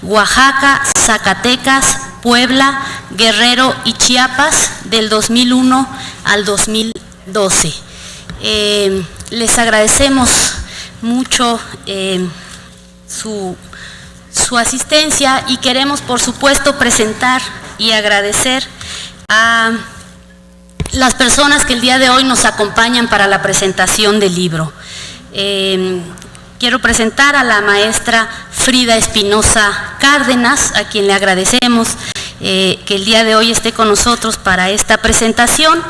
Oaxaca, Zacatecas, Puebla, Guerrero y Chiapas del 2001 al 2012. Les agradecemos mucho su asistencia y queremos, por supuesto, presentar y agradecer a las personas que el día de hoy nos acompañan para la presentación del libro. Quiero presentar a la maestra Frida Espinosa Cárdenas, a quien le agradecemos que el día de hoy esté con nosotros para esta presentación.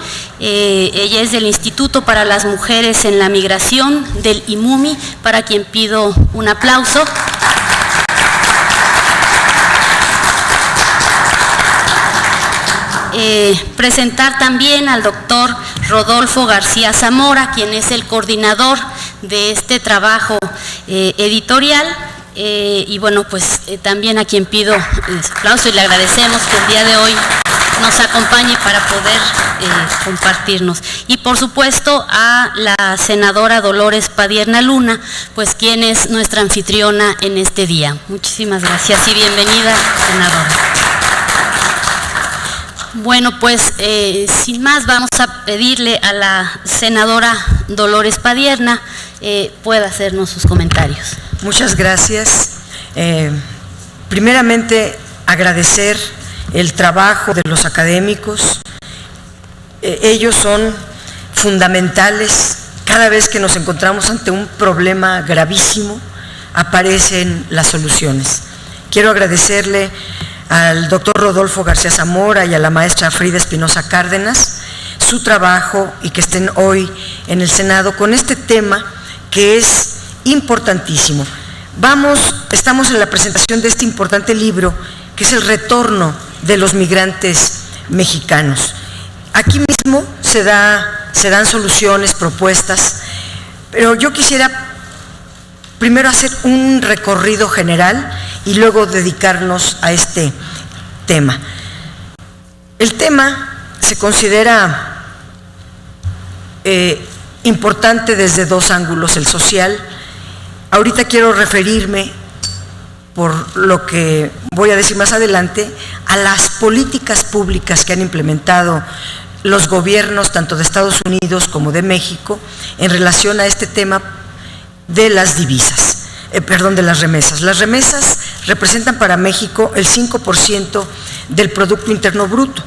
Ella es del Instituto para las Mujeres en la Migración, del IMUMI, para quien pido un aplauso. Presentar también al doctor Rodolfo García Zamora, quien es el coordinador de este trabajo editorial, y bueno, pues también a quien pido aplauso y le agradecemos que el día de hoy nos acompañe para poder compartirnos. Y por supuesto a la senadora Dolores Padierna Luna, pues quien es nuestra anfitriona en este día. Muchísimas gracias y bienvenida, senadora. Bueno, pues sin más vamos a pedirle a la senadora Dolores Padierna pueda hacernos sus comentarios. Muchas gracias. Primeramente, agradecer el trabajo de los académicos. Ellos son fundamentales. Cada vez que nos encontramos ante un problema gravísimo, aparecen las soluciones. Quiero agradecerle al doctor Rodolfo García Zamora y a la maestra Frida Espinosa Cárdenas su trabajo y que estén hoy en el Senado con este tema que es importantísimo. Estamos en la presentación de este importante libro que es el retorno de los migrantes mexicanos. Aquí mismo se dan soluciones, propuestas, pero yo quisiera primero hacer un recorrido general y luego dedicarnos a este tema. El tema se considera importante desde dos ángulos, el social. Ahorita quiero referirme, por lo que voy a decir más adelante, a las políticas públicas que han implementado los gobiernos tanto de Estados Unidos como de México en relación a este tema de las divisas. De las remesas. Las remesas representan para México el 5% del Producto Interno Bruto.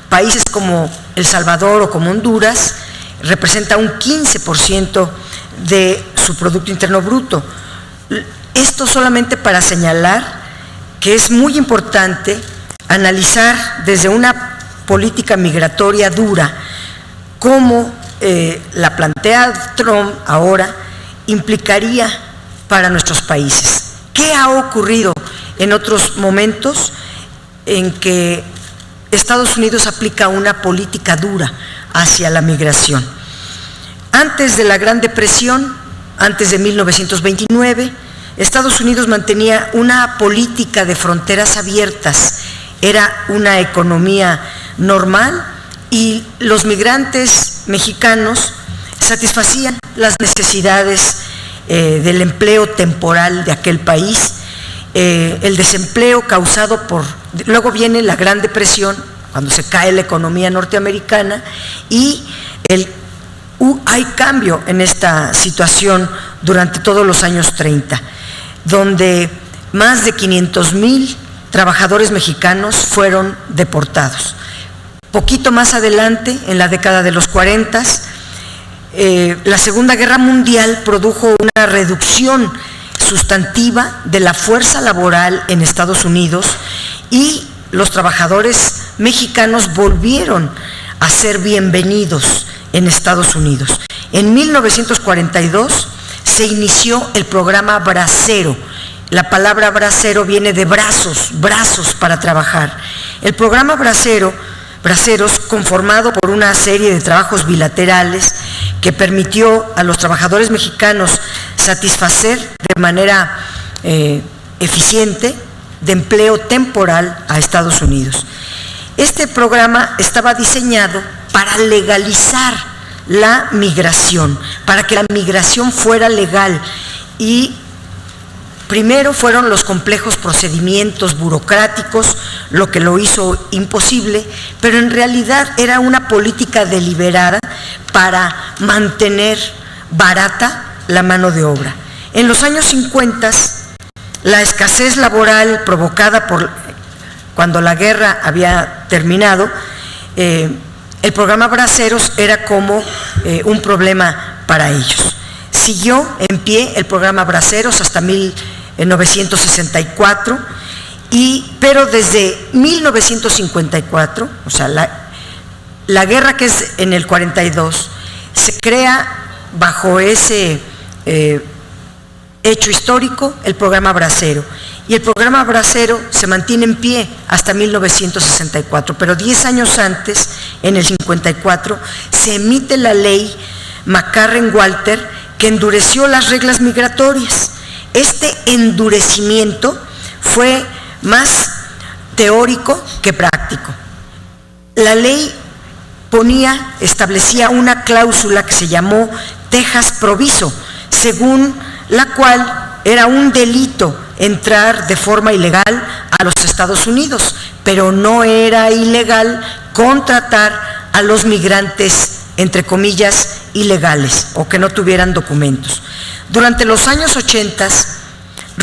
Países como El Salvador o como Honduras representa un 15% de su Producto Interno Bruto. Esto solamente para señalar que es muy importante analizar desde una política migratoria dura cómo la plantea Trump ahora implicaría para nuestros países. ¿Qué ha ocurrido en otros momentos en que Estados Unidos aplica una política dura hacia la migración? Antes de la Gran Depresión, antes de 1929, Estados Unidos mantenía una política de fronteras abiertas, era una economía normal y los migrantes mexicanos satisfacían las necesidades del empleo temporal de aquel país, el desempleo causado luego viene la Gran Depresión, cuando se cae la economía norteamericana y hay cambio en esta situación durante todos los años 30, donde más de 500,000 trabajadores mexicanos fueron deportados. Poquito más adelante, en la década de los 40, la Segunda Guerra Mundial produjo una reducción sustantiva de la fuerza laboral en Estados Unidos y los trabajadores mexicanos volvieron a ser bienvenidos en Estados Unidos. En 1942 se inició el programa Bracero. La palabra bracero viene de brazos para trabajar. El programa Braceros, conformado por una serie de trabajos bilaterales que permitió a los trabajadores mexicanos satisfacer de manera eficiente de empleo temporal a Estados Unidos. Este programa estaba diseñado para legalizar la migración, para que la migración fuera legal y Primero fueron los complejos procedimientos burocráticos, lo que lo hizo imposible, pero en realidad era una política deliberada para mantener barata la mano de obra. En los años 50, la escasez laboral provocada por cuando la guerra había terminado, el programa Braceros era como un problema para ellos. Siguió en pie el programa Braceros hasta 1964, pero desde 1954, o sea, la guerra que es en el 42, se crea bajo ese hecho histórico el programa Bracero. Y el programa Bracero se mantiene en pie hasta 1964, pero 10 años antes, en el 54, se emite la ley McCarren-Walter que endureció las reglas migratorias. Este endurecimiento fue más teórico que práctico. La ley establecía una cláusula que se llamó Texas Proviso, según la cual era un delito entrar de forma ilegal a los Estados Unidos, pero no era ilegal contratar a los migrantes, entre comillas, ilegales o que no tuvieran documentos. Durante los años 80,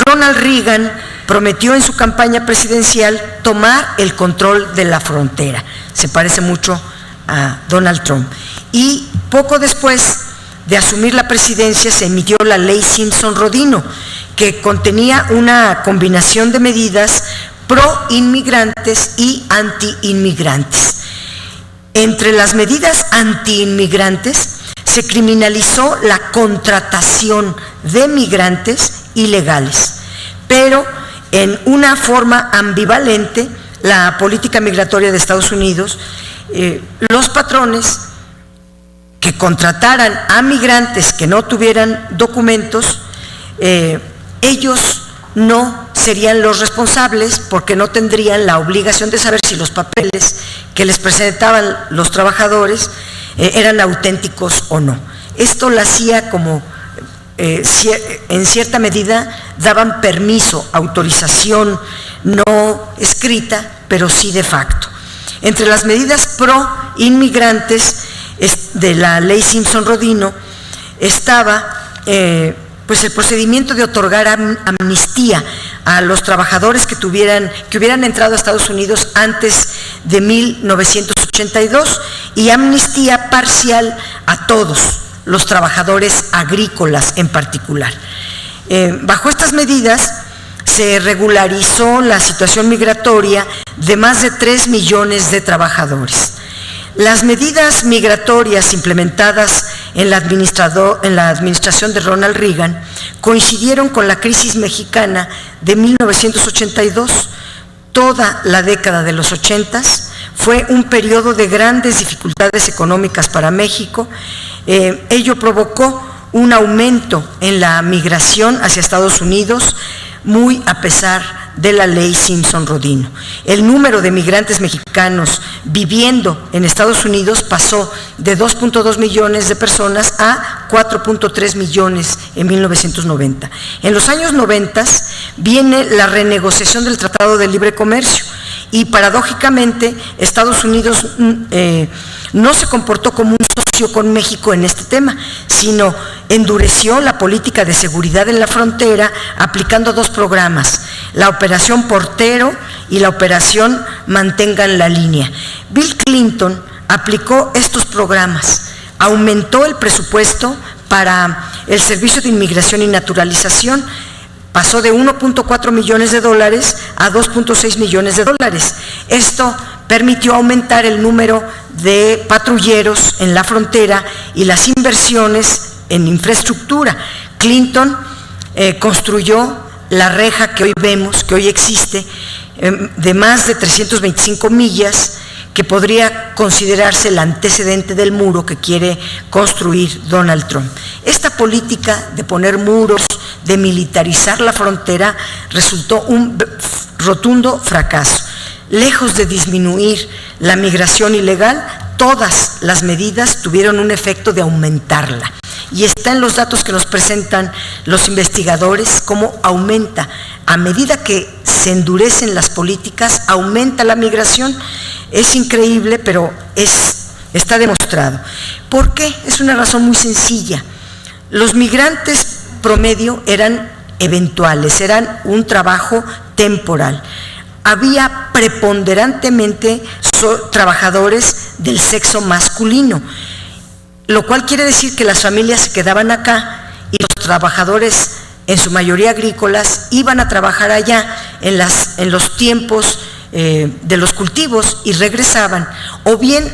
Ronald Reagan prometió en su campaña presidencial tomar el control de la frontera. Se parece mucho a Donald Trump. Y poco después de asumir la presidencia se emitió la ley Simpson-Rodino, que contenía una combinación de medidas pro-inmigrantes y anti-inmigrantes. Entre las medidas anti-inmigrantes se criminalizó la contratación de migrantes ilegales, pero en una forma ambivalente. La política migratoria de Estados Unidos, los patrones que contrataran a migrantes que no tuvieran documentos, ellos no serían los responsables porque no tendrían la obligación de saber si los papeles que les presentaban los trabajadores eran auténticos o no. Esto lo hacía como, en cierta medida, daban permiso, autorización no escrita, pero sí de facto. Entre las medidas pro-inmigrantes de la ley Simpson-Rodino estaba pues el procedimiento de otorgar amnistía a los trabajadores que hubieran entrado a Estados Unidos antes de 1982 y amnistía parcial a todos los trabajadores agrícolas en particular. Bajo estas medidas se regularizó la situación migratoria de más de 3 millones de trabajadores. Las medidas migratorias implementadas en la administración de Ronald Reagan coincidieron con la crisis mexicana de 1982. Toda la década de los 80 fue un periodo de grandes dificultades económicas para México. Ello provocó un aumento en la migración hacia Estados Unidos, muy a pesar de la ley Simpson-Rodino. El número de migrantes mexicanos viviendo en Estados Unidos pasó de 2.2 millones de personas a 4.3 millones en 1990. En los años 90 viene la renegociación del Tratado de Libre Comercio y paradójicamente Estados Unidos no se comportó como un socio con México en este tema, sino endureció la política de seguridad en la frontera aplicando 2 programas, la Operación Portero y la Operación Mantengan la Línea. Bill Clinton aplicó estos programas, aumentó el presupuesto para el Servicio de Inmigración y Naturalización, pasó de 1.4 millones de dólares a 2.6 millones de dólares. Esto permitió aumentar el número de patrulleros en la frontera y las inversiones en infraestructura. Clinton construyó la reja que hoy vemos, que hoy existe, de más de 325 millas, que podría considerarse el antecedente del muro que quiere construir Donald Trump. Esta política de poner muros, de militarizar la frontera, resultó un rotundo fracaso. Lejos de disminuir la migración ilegal, todas las medidas tuvieron un efecto de aumentarla. y está en los datos que nos presentan los investigadores, cómo aumenta. A medida que se endurecen las políticas, aumenta la migración. Es increíble, pero está demostrado. ¿Por qué? Es una razón muy sencilla. Los migrantes promedio eran eventuales, eran un trabajo temporal. Había preponderantemente trabajadores del sexo masculino, lo cual quiere decir que las familias se quedaban acá y los trabajadores, en su mayoría agrícolas, iban a trabajar allá en los tiempos de los cultivos y regresaban. O bien,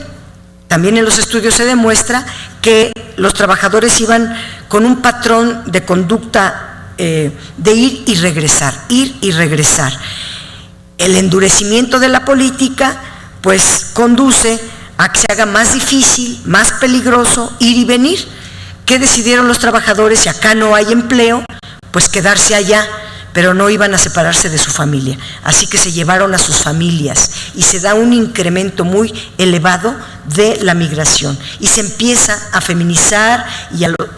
también en los estudios se demuestra que los trabajadores iban con un patrón de conducta de ir y regresar, ir y regresar. El endurecimiento de la política pues conduce a que se haga más difícil, más peligroso ir y venir. ¿Qué decidieron los trabajadores? Si acá no hay empleo, pues quedarse allá, pero no iban a separarse de su familia. Así que se llevaron a sus familias y se da un incremento muy elevado de la migración. Y se empieza a feminizar y a los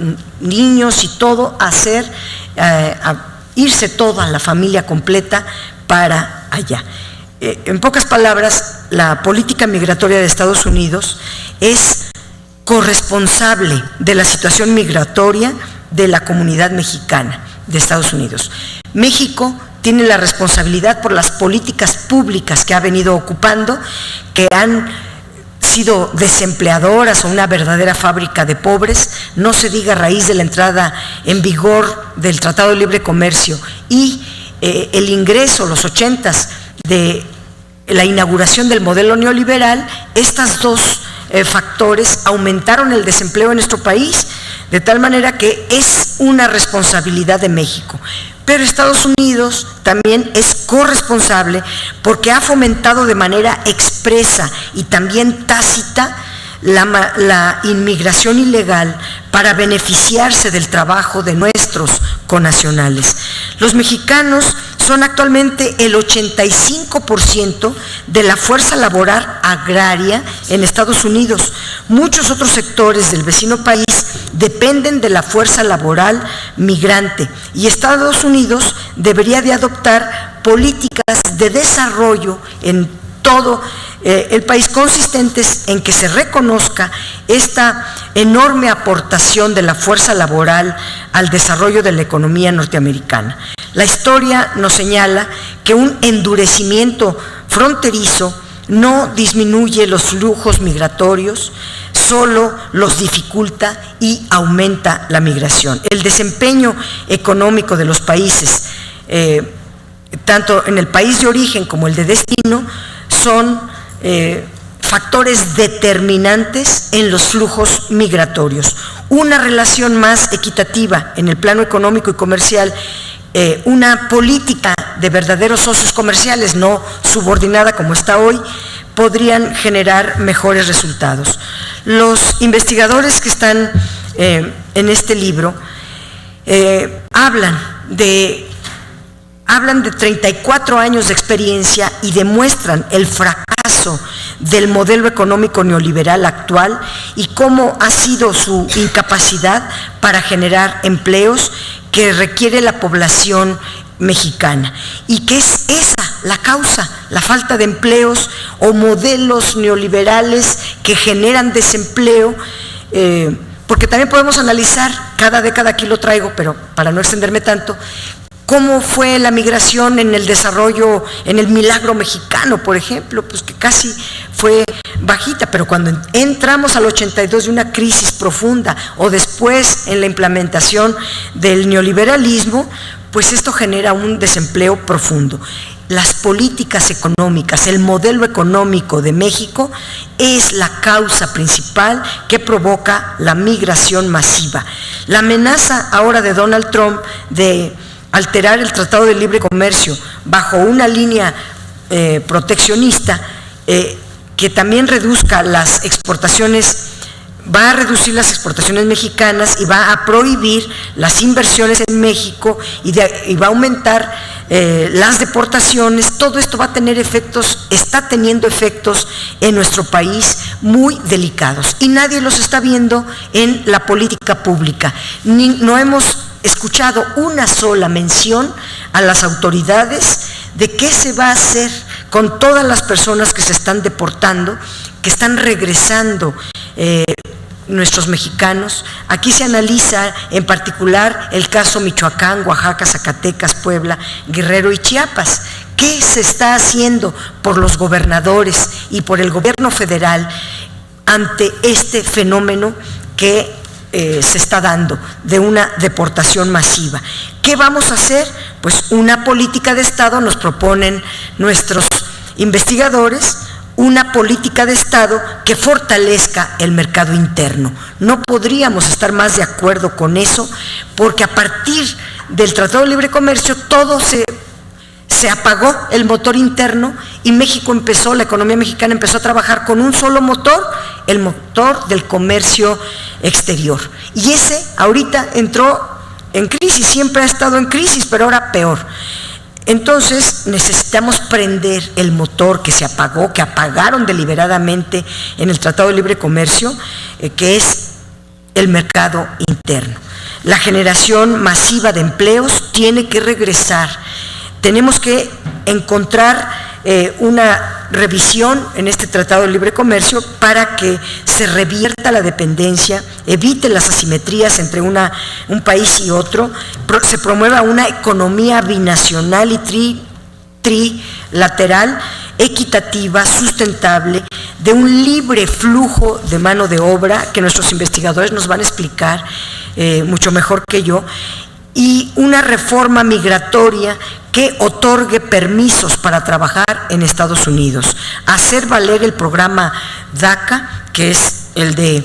niños y todo a hacer, a irse toda la familia completa para allá. En pocas palabras, la política migratoria de Estados Unidos es corresponsable de la situación migratoria de la comunidad mexicana de Estados Unidos. México tiene la responsabilidad por las políticas públicas que ha venido ocupando, que han sido desempleadoras o una verdadera fábrica de pobres, no se diga a raíz de la entrada en vigor del Tratado de Libre Comercio y el ingreso, los 80s, de la inauguración del modelo neoliberal. Estos dos factores aumentaron el desempleo en nuestro país, de tal manera que es una responsabilidad de México. Pero Estados Unidos también es corresponsable porque ha fomentado de manera expresa y también tácita la inmigración ilegal para beneficiarse del trabajo de nuestros connacionales. Los mexicanos son actualmente el 85% de la fuerza laboral agraria en Estados Unidos. Muchos otros sectores del vecino país dependen de la fuerza laboral migrante y Estados Unidos debería de adoptar políticas de desarrollo en todo el país consistentes en que se reconozca esta enorme aportación de la fuerza laboral al desarrollo de la economía norteamericana. La historia nos señala que un endurecimiento fronterizo no disminuye los flujos migratorios, solo los dificulta y aumenta la migración. El desempeño económico de los países, tanto en el país de origen como el de destino, son factores determinantes en los flujos migratorios. Una relación más equitativa en el plano económico y comercial, una política de verdaderos socios comerciales, no subordinada como está hoy, podrían generar mejores resultados. Los investigadores que están en este libro hablan de 34 años de experiencia y demuestran el fracaso del modelo económico neoliberal actual y cómo ha sido su incapacidad para generar empleos que requiere la población mexicana, y que es esa la causa, la falta de empleos o modelos neoliberales que generan desempleo, porque también podemos analizar, cada década aquí lo traigo, pero para no extenderme tanto, cómo fue la migración en el desarrollo, en el milagro mexicano, por ejemplo, pues que casi fue bajita, pero cuando entramos al 82 de una crisis profunda, o después en la implementación del neoliberalismo, pues esto genera un desempleo profundo. Las políticas económicas, el modelo económico de México es la causa principal que provoca la migración masiva. La amenaza ahora de Donald Trump de alterar el Tratado de Libre Comercio bajo una línea proteccionista que también reduzca las exportaciones va a reducir las exportaciones mexicanas y va a prohibir las inversiones en México y va a aumentar las deportaciones. Todo esto va a tener efectos, está teniendo efectos en nuestro país muy delicados y nadie los está viendo en la política pública. No hemos escuchado una sola mención a las autoridades de qué se va a hacer con todas las personas que se están deportando, que están regresando nuestros mexicanos. Aquí se analiza en particular el caso Michoacán, Oaxaca, Zacatecas, Puebla, Guerrero y Chiapas. ¿Qué se está haciendo por los gobernadores y por el gobierno federal ante este fenómeno que se está dando de una deportación masiva? ¿Qué vamos a hacer? Pues una política de Estado, nos proponen nuestros investigadores, una política de Estado que fortalezca el mercado interno. No podríamos estar más de acuerdo con eso, porque a partir del Tratado de Libre Comercio todo se apagó el motor interno y la economía mexicana empezó a trabajar con un solo motor, el motor del comercio exterior. Y ese ahorita entró en crisis, siempre ha estado en crisis, pero ahora peor. Entonces necesitamos prender el motor que se apagó, que apagaron deliberadamente en el Tratado de Libre Comercio, que es el mercado interno. La generación masiva de empleos tiene que regresar. Tenemos que encontrar una revisión en este Tratado de Libre Comercio para que se revierta la dependencia, evite las asimetrías entre un país y otro, se promueva una economía binacional y trilateral, equitativa, sustentable, de un libre flujo de mano de obra, que nuestros investigadores nos van a explicar mucho mejor que yo, y una reforma migratoria que otorgue permisos para trabajar en Estados Unidos, hacer valer el programa DACA, que es el de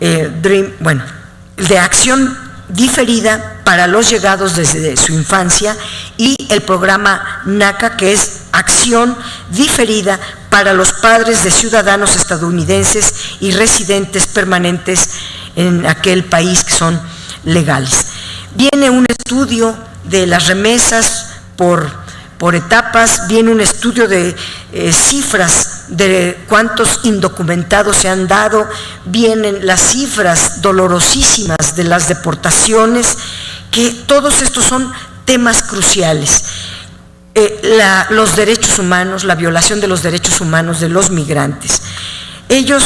el de acción diferida para los llegados desde su infancia, y el programa NACA, que es acción diferida para los padres de ciudadanos estadounidenses y residentes permanentes en aquel país que son legales. Viene un estudio de las remesas por etapas, viene un estudio de cifras de cuántos indocumentados se han dado, vienen las cifras dolorosísimas de las deportaciones, que todos estos son temas cruciales. Los derechos humanos, la violación de los derechos humanos de los migrantes. Ellos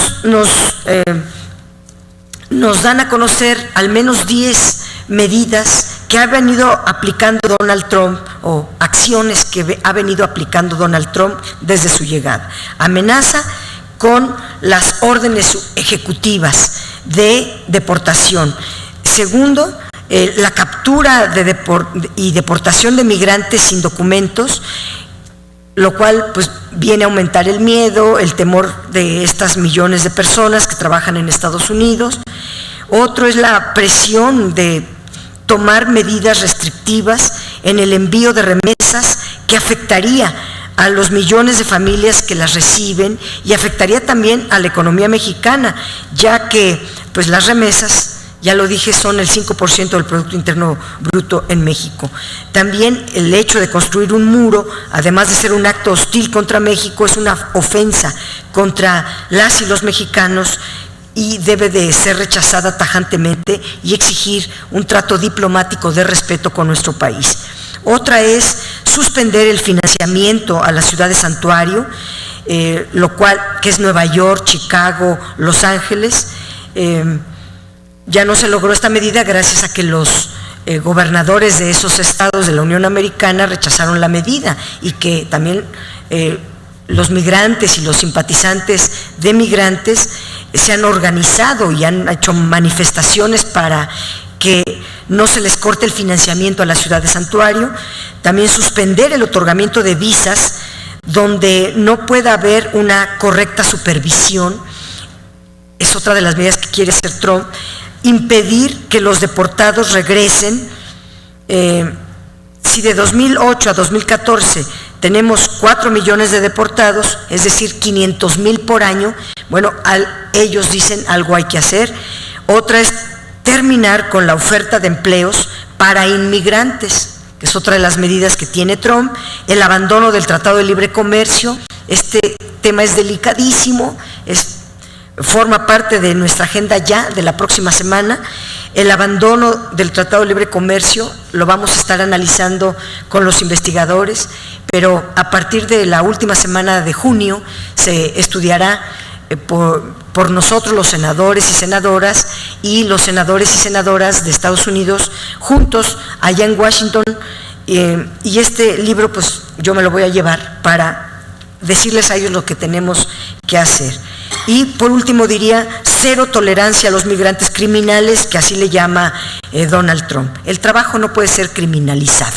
nos dan a conocer al menos 10 medidas que ha venido aplicando Donald Trump, o acciones que ha venido aplicando Donald Trump desde su llegada. Amenaza con las órdenes ejecutivas de deportación. Segundo, la captura y deportación de migrantes sin documentos, lo cual pues viene a aumentar el miedo, el temor de estas millones de personas que trabajan en Estados Unidos. Otro es la presión de tomar medidas restrictivas en el envío de remesas, que afectaría a los millones de familias que las reciben y afectaría también a la economía mexicana, ya que pues las remesas, ya lo dije, son el 5% del Producto Interno Bruto en México. También el hecho de construir un muro, además de ser un acto hostil contra México, es una ofensa contra las y los mexicanos, y debe de ser rechazada tajantemente y exigir un trato diplomático de respeto con nuestro país. Otra es suspender el financiamiento a la ciudad de santuario, lo cual, que es Nueva York, Chicago, Los Ángeles. Ya no se logró esta medida gracias a que los gobernadores de esos estados de la Unión Americana rechazaron la medida, y que también los migrantes y los simpatizantes de migrantes se han organizado y han hecho manifestaciones para que no se les corte el financiamiento a la ciudad de santuario. También suspender el otorgamiento de visas donde no pueda haber una correcta supervisión, es otra de las medidas que quiere hacer Trump. Impedir que los deportados regresen. Si de 2008 a 2014 tenemos 4 millones de deportados, es decir, 500,000 por año, Bueno, ellos dicen algo hay que hacer. Otra es terminar con la oferta de empleos para inmigrantes, que es otra de las medidas que tiene Trump. El abandono del Tratado de Libre Comercio. Este tema es delicadísimo, forma parte de nuestra agenda ya de la próxima semana. El abandono del Tratado de Libre Comercio lo vamos a estar analizando con los investigadores, pero a partir de la última semana de junio se estudiará por nosotros, los senadores y senadoras, y los senadores y senadoras de Estados Unidos juntos allá en Washington, y este libro pues yo me lo voy a llevar para decirles a ellos lo que tenemos que hacer. Y por último diría, cero tolerancia a los migrantes criminales, que así le llama Donald Trump. El trabajo no puede ser criminalizado,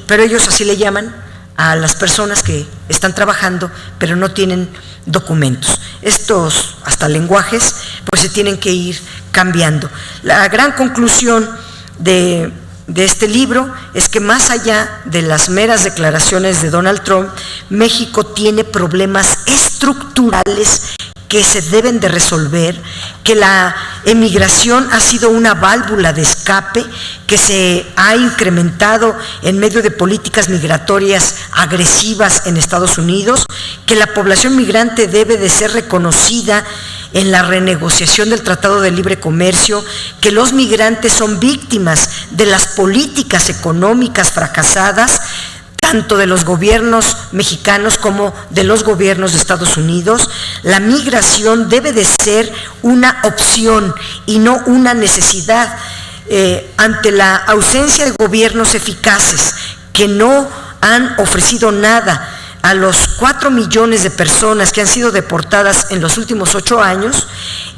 pero ellos así le llaman a las personas que están trabajando pero no tienen documentos. Estos hasta lenguajes pues se tienen que ir cambiando. La gran conclusión de este libro es que más allá de las meras declaraciones de Donald Trump, México tiene problemas estructurales que se deben de resolver, que la emigración ha sido una válvula de escape, que se ha incrementado en medio de políticas migratorias agresivas en Estados Unidos, que la población migrante debe de ser reconocida en la renegociación del Tratado de Libre Comercio, que los migrantes son víctimas de las políticas económicas fracasadas, tanto de los gobiernos mexicanos como de los gobiernos de Estados Unidos. La migración debe de ser una opción y no una necesidad. Ante la ausencia de gobiernos eficaces que no han ofrecido nada a los 4 millones de personas que han sido deportadas en los últimos 8 años,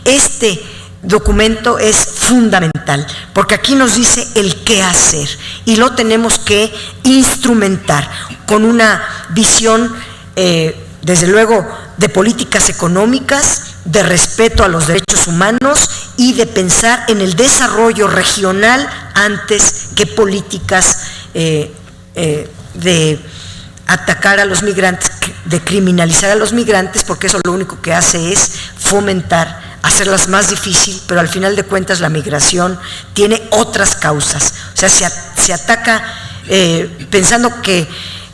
este documento es fundamental, porque aquí nos dice el qué hacer y lo tenemos que instrumentar con una visión, desde luego, de políticas económicas, de respeto a los derechos humanos y de pensar en el desarrollo regional antes que políticas de atacar a los migrantes, de criminalizar a los migrantes, porque eso lo único que hace es fomentar, hacerlas más difícil, pero al final de cuentas la migración tiene otras causas. O sea, se ataca pensando que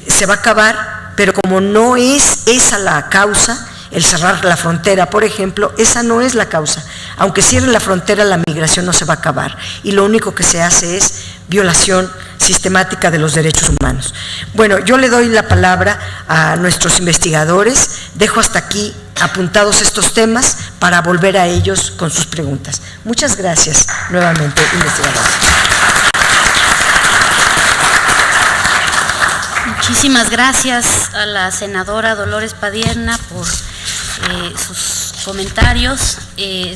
se va a acabar, pero como no es esa la causa, el cerrar la frontera, por ejemplo, esa no es la causa. Aunque cierre la frontera, la migración no se va a acabar, y lo único que se hace es violación sistemática de los derechos humanos. Bueno, yo le doy la palabra a nuestros investigadores, dejo hasta aquí apuntados estos temas para volver a ellos con sus preguntas. Muchas gracias nuevamente, investigadores. Muchísimas gracias a la senadora Dolores Padierna por sus comentarios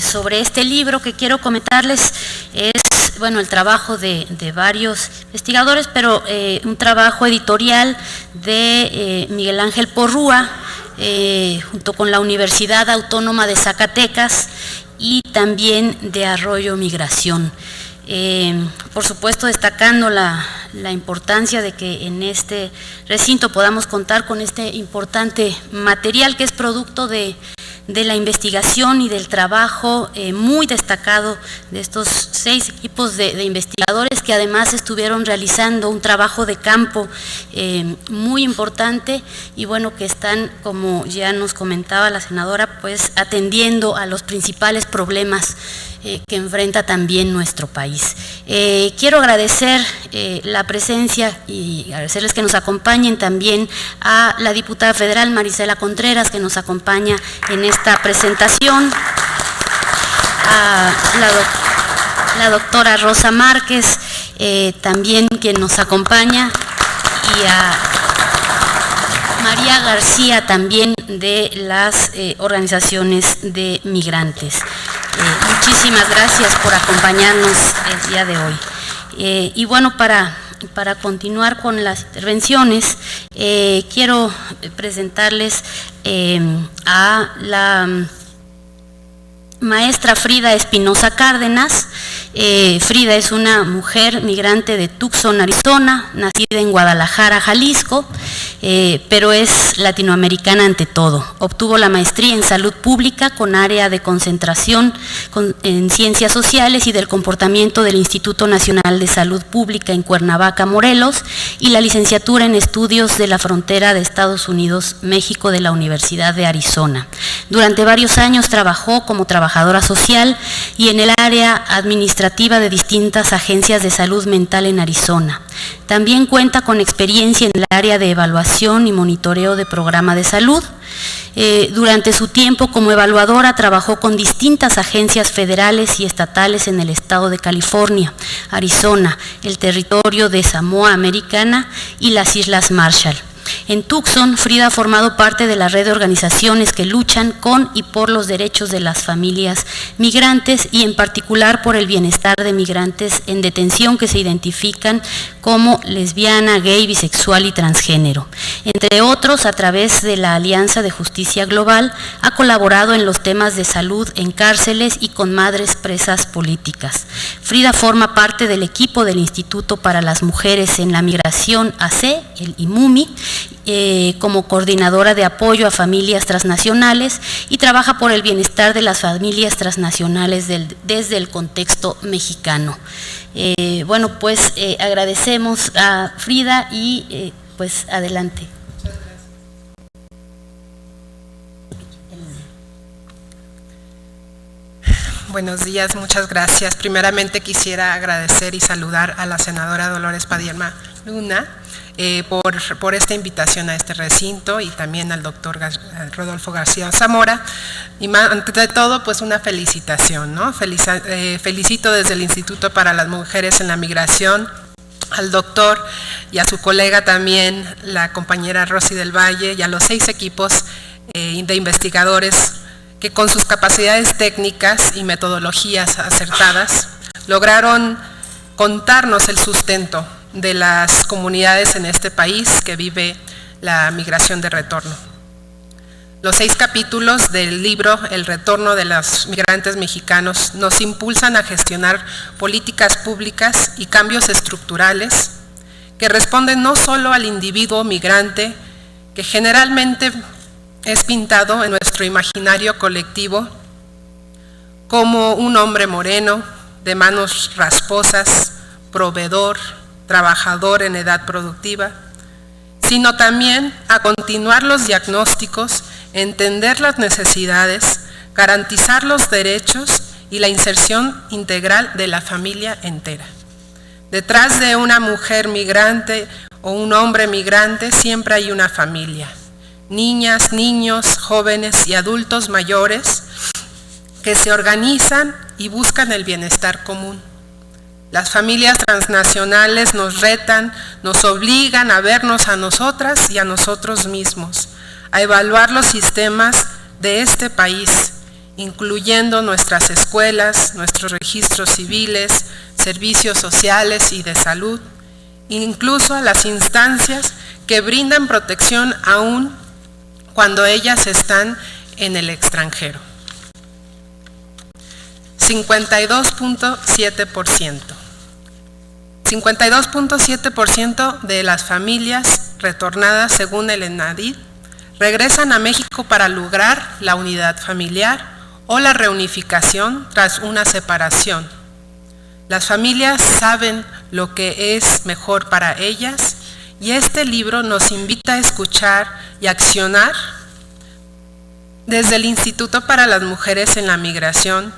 sobre este libro, que quiero comentarles es, bueno, el trabajo de varios investigadores, pero un trabajo editorial de Miguel Ángel Porrúa, junto con la Universidad Autónoma de Zacatecas y también de Arroyo Migración. Por supuesto, destacando la importancia de que en este recinto podamos contar con este importante material que es producto de la investigación y del trabajo muy destacado de estos 6 equipos de investigadores, que además estuvieron realizando un trabajo de campo muy importante, y bueno, que están, como ya nos comentaba la senadora, pues atendiendo a los principales problemas que enfrenta también nuestro país. Quiero agradecer la presencia y agradecerles que nos acompañen también a la diputada federal Marisela Contreras, que nos acompaña en esta presentación, a la doctora Rosa Márquez, también quien nos acompaña, y a María García, también de las organizaciones de migrantes. Muchísimas gracias por acompañarnos el día de hoy. Y bueno, para continuar con las intervenciones, quiero presentarles a la maestra Frida Espinosa Cárdenas. Frida es una mujer migrante de Tucson, Arizona, nacida en Guadalajara, Jalisco. pero es latinoamericana ante todo. Obtuvo la maestría en Salud Pública con área de concentración en Ciencias Sociales y del Comportamiento del Instituto Nacional de Salud Pública en Cuernavaca, Morelos, y la licenciatura en Estudios de la Frontera de Estados Unidos-México de la Universidad de Arizona. Durante varios años trabajó como trabajadora social y en el área administrativa de distintas agencias de salud mental en Arizona. También cuenta con experiencia en el área de evaluación y monitoreo de programa de salud. Durante su tiempo como evaluadora trabajó con distintas agencias federales y estatales en el estado de California, Arizona, el territorio de Samoa Americana y las Islas Marshall. En Tucson, Frida ha formado parte de la red de organizaciones que luchan con y por los derechos de las familias migrantes y en particular por el bienestar de migrantes en detención que se identifican como lesbiana, gay, bisexual y transgénero. Entre otros, a través de la Alianza de Justicia Global, ha colaborado en los temas de salud en cárceles y con madres presas políticas. Frida forma parte del equipo del Instituto para las Mujeres en la Migración AC, el IMUMI, como coordinadora de apoyo a familias transnacionales y trabaja por el bienestar de las familias transnacionales desde el contexto mexicano. Bueno, pues agradecemos a Frida y pues adelante. Buenos días, muchas gracias. Primeramente quisiera agradecer y saludar a la senadora Dolores Padierna Luna por esta invitación a este recinto y también al doctor Rodolfo García Zamora. Y ante todo, pues una felicitación, ¿no? Felicito desde el Instituto para las Mujeres en la Migración al doctor y a su colega también, la compañera Rosy del Valle, y a los 6 equipos de investigadores que con sus capacidades técnicas y metodologías acertadas lograron contarnos el sustento de las comunidades en este país que vive la migración de retorno. Los 6 capítulos del libro El retorno de los migrantes mexicanos nos impulsan a gestionar políticas públicas y cambios estructurales que responden no solo al individuo migrante, que generalmente es pintado en nuestro imaginario colectivo como un hombre moreno, de manos rasposas, proveedor, trabajador en edad productiva, sino también a continuar los diagnósticos, entender las necesidades, garantizar los derechos y la inserción integral de la familia entera. Detrás de una mujer migrante o un hombre migrante siempre hay una familia. Niñas, niños, jóvenes y adultos mayores que se organizan y buscan el bienestar común. Las familias transnacionales nos retan, nos obligan a vernos a nosotras y a nosotros mismos, a evaluar los sistemas de este país, incluyendo nuestras escuelas, nuestros registros civiles, servicios sociales y de salud, incluso a las instancias que brindan protección aún cuando ellas están en el extranjero. 52.7%. 52.7% de las familias retornadas, según el ENADID, regresan a México para lograr la unidad familiar o la reunificación tras una separación. Las familias saben lo que es mejor para ellas y este libro nos invita a escuchar y accionar. Desde el Instituto para las Mujeres en la Migración,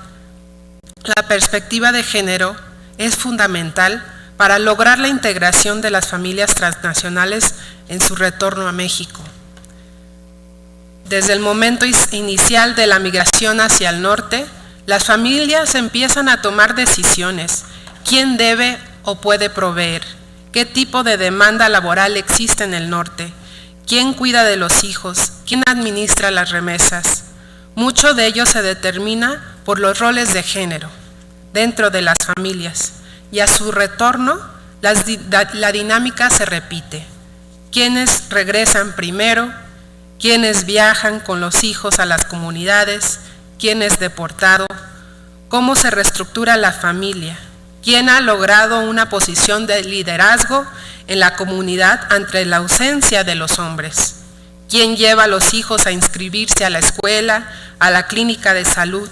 la perspectiva de género es fundamental para lograr la integración de las familias transnacionales en su retorno a México. Desde el momento inicial de la migración hacia el norte, las familias empiezan a tomar decisiones. ¿Quién debe o puede proveer? ¿Qué tipo de demanda laboral existe en el norte? ¿Quién cuida de los hijos? ¿Quién administra las remesas? Mucho de ello se determina por los roles de género dentro de las familias. Y a su retorno, la dinámica se repite. ¿Quiénes regresan primero? ¿Quiénes viajan con los hijos a las comunidades? ¿Quién es deportado? ¿Cómo se reestructura la familia? ¿Quién ha logrado una posición de liderazgo en la comunidad ante la ausencia de los hombres? ¿Quién lleva a los hijos a inscribirse a la escuela, a la clínica de salud?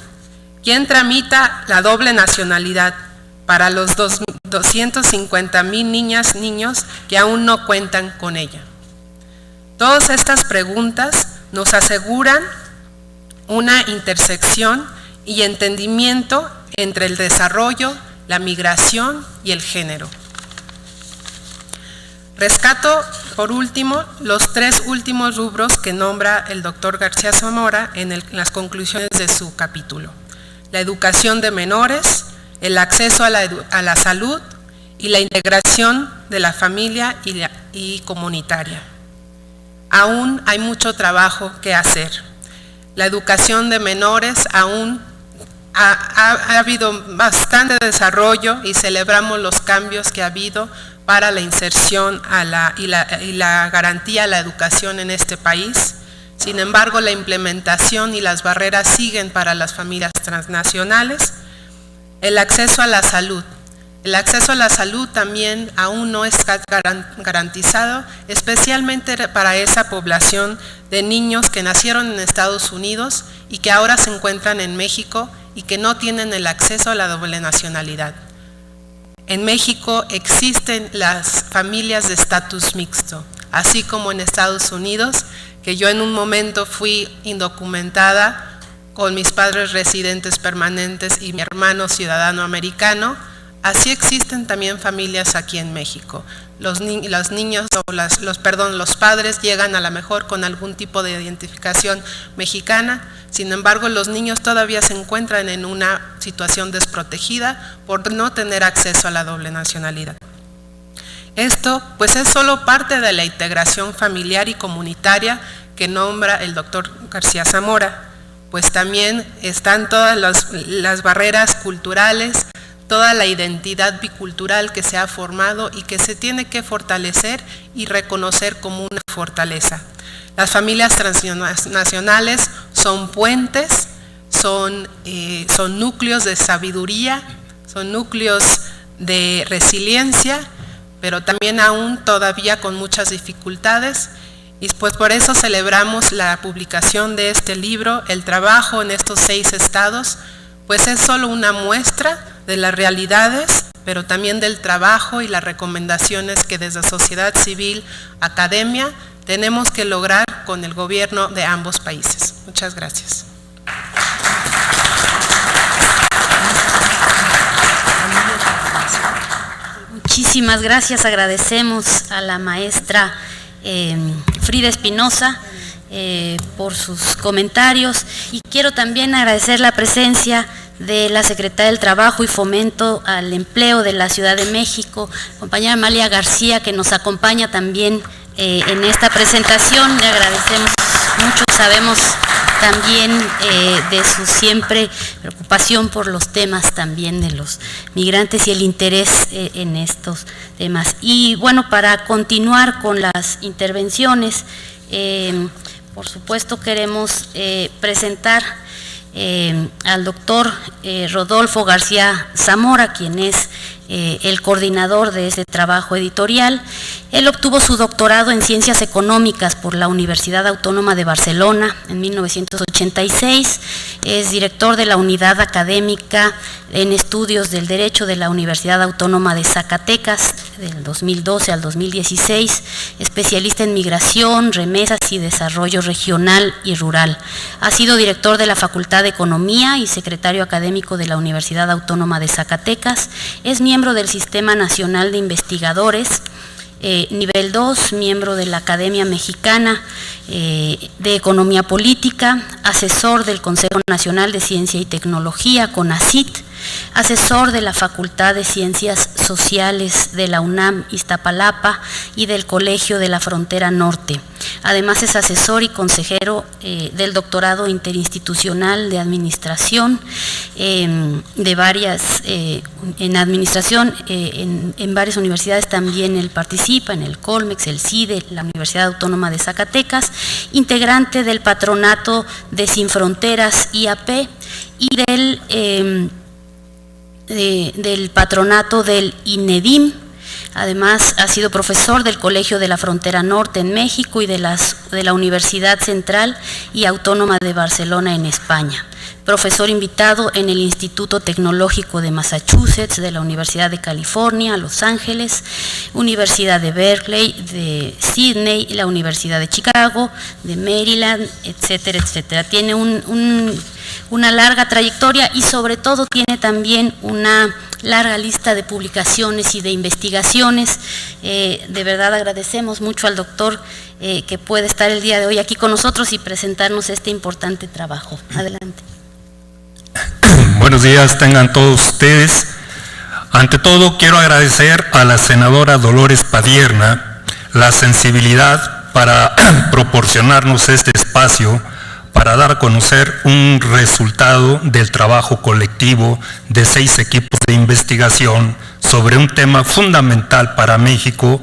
¿Quién tramita la doble nacionalidad para los 250,000 niñas, niños que aún no cuentan con ella? Todas estas preguntas nos aseguran una intersección y entendimiento entre el desarrollo, la migración y el género. Rescato, por último, los 3 últimos rubros que nombra el doctor García Zamora en las conclusiones de su capítulo: la educación de menores, el acceso a la salud y la integración de la familia y comunitaria. Aún hay mucho trabajo que hacer. La educación de menores aún ha habido bastante desarrollo y celebramos los cambios que ha habido para la inserción y la garantía a la educación en este país. Sin embargo, la implementación y las barreras siguen para las familias transnacionales. El acceso a la salud. El acceso a la salud también aún no está garantizado, especialmente para esa población de niños que nacieron en Estados Unidos y que ahora se encuentran en México y que no tienen el acceso a la doble nacionalidad. En México existen las familias de estatus mixto, así como en Estados Unidos, que yo en un momento fui indocumentada con mis padres residentes permanentes y mi hermano ciudadano americano. Así existen también familias aquí en México. Los padres llegan a lo mejor con algún tipo de identificación mexicana, sin embargo los niños todavía se encuentran en una situación desprotegida por no tener acceso a la doble nacionalidad. Esto pues es solo parte de la integración familiar y comunitaria que nombra el doctor García Zamora, pues también están todas las barreras culturales, toda la identidad bicultural que se ha formado y que se tiene que fortalecer y reconocer como una fortaleza. Las familias transnacionales son puentes, son núcleos de sabiduría, son núcleos de resiliencia, pero también aún todavía con muchas dificultades. Y pues por eso celebramos la publicación de este libro. El trabajo en estos 6 estados, pues es solo una muestra de las realidades, pero también del trabajo y las recomendaciones que desde sociedad civil, academia, tenemos que lograr con el gobierno de ambos países. Muchas gracias. Muchísimas gracias, agradecemos a la maestra Frida Espinosa por sus comentarios y quiero también agradecer la presencia de la Secretaria del Trabajo y Fomento al Empleo de la Ciudad de México, compañera Amalia García, que nos acompaña también en esta presentación. Le agradecemos mucho, sabemos también de su siempre preocupación por los temas también de los migrantes y el interés en estos temas. Y bueno, para continuar con las intervenciones, por supuesto queremos presentar al doctor Rodolfo García Zamora, quien es el coordinador de este trabajo editorial. Él obtuvo su doctorado en Ciencias Económicas por la Universidad Autónoma de Barcelona en 1986, es director de la Unidad Académica en Estudios del Derecho de la Universidad Autónoma de Zacatecas del 2012 al 2016, especialista en migración, remesas y desarrollo regional y rural. Ha sido director de la Facultad de Economía y secretario académico de la Universidad Autónoma de Zacatecas, es miembro del Sistema Nacional de Investigadores, nivel 2, miembro de la Academia Mexicana de Economía Política, asesor del Consejo Nacional de Ciencia y Tecnología, CONACYT, asesor de la Facultad de Ciencias Sociales de la UNAM Iztapalapa y del Colegio de la Frontera Norte. Además es asesor y consejero del doctorado interinstitucional de administración, de varias, en administración, en varias universidades también él participa, en el Colmex, el CIDE, la Universidad Autónoma de Zacatecas, integrante del patronato de Sin Fronteras IAP y del del patronato del INEDIM. Además, ha sido profesor del Colegio de la Frontera Norte en México y de la Universidad Central y Autónoma de Barcelona en España. Profesor invitado en el Instituto Tecnológico de Massachusetts, de la Universidad de California, Los Ángeles, Universidad de Berkeley, de Sydney, la Universidad de Chicago, de Maryland, etcétera, etcétera. Tiene una larga trayectoria y sobre todo tiene también una larga lista de publicaciones y de investigaciones. De verdad agradecemos mucho al doctor que puede estar el día de hoy aquí con nosotros y presentarnos este importante trabajo. Adelante. Buenos días, tengan todos ustedes. Ante todo, quiero agradecer a la senadora Dolores Padierna la sensibilidad para proporcionarnos este espacio para dar a conocer un resultado del trabajo colectivo de 6 equipos de investigación sobre un tema fundamental para México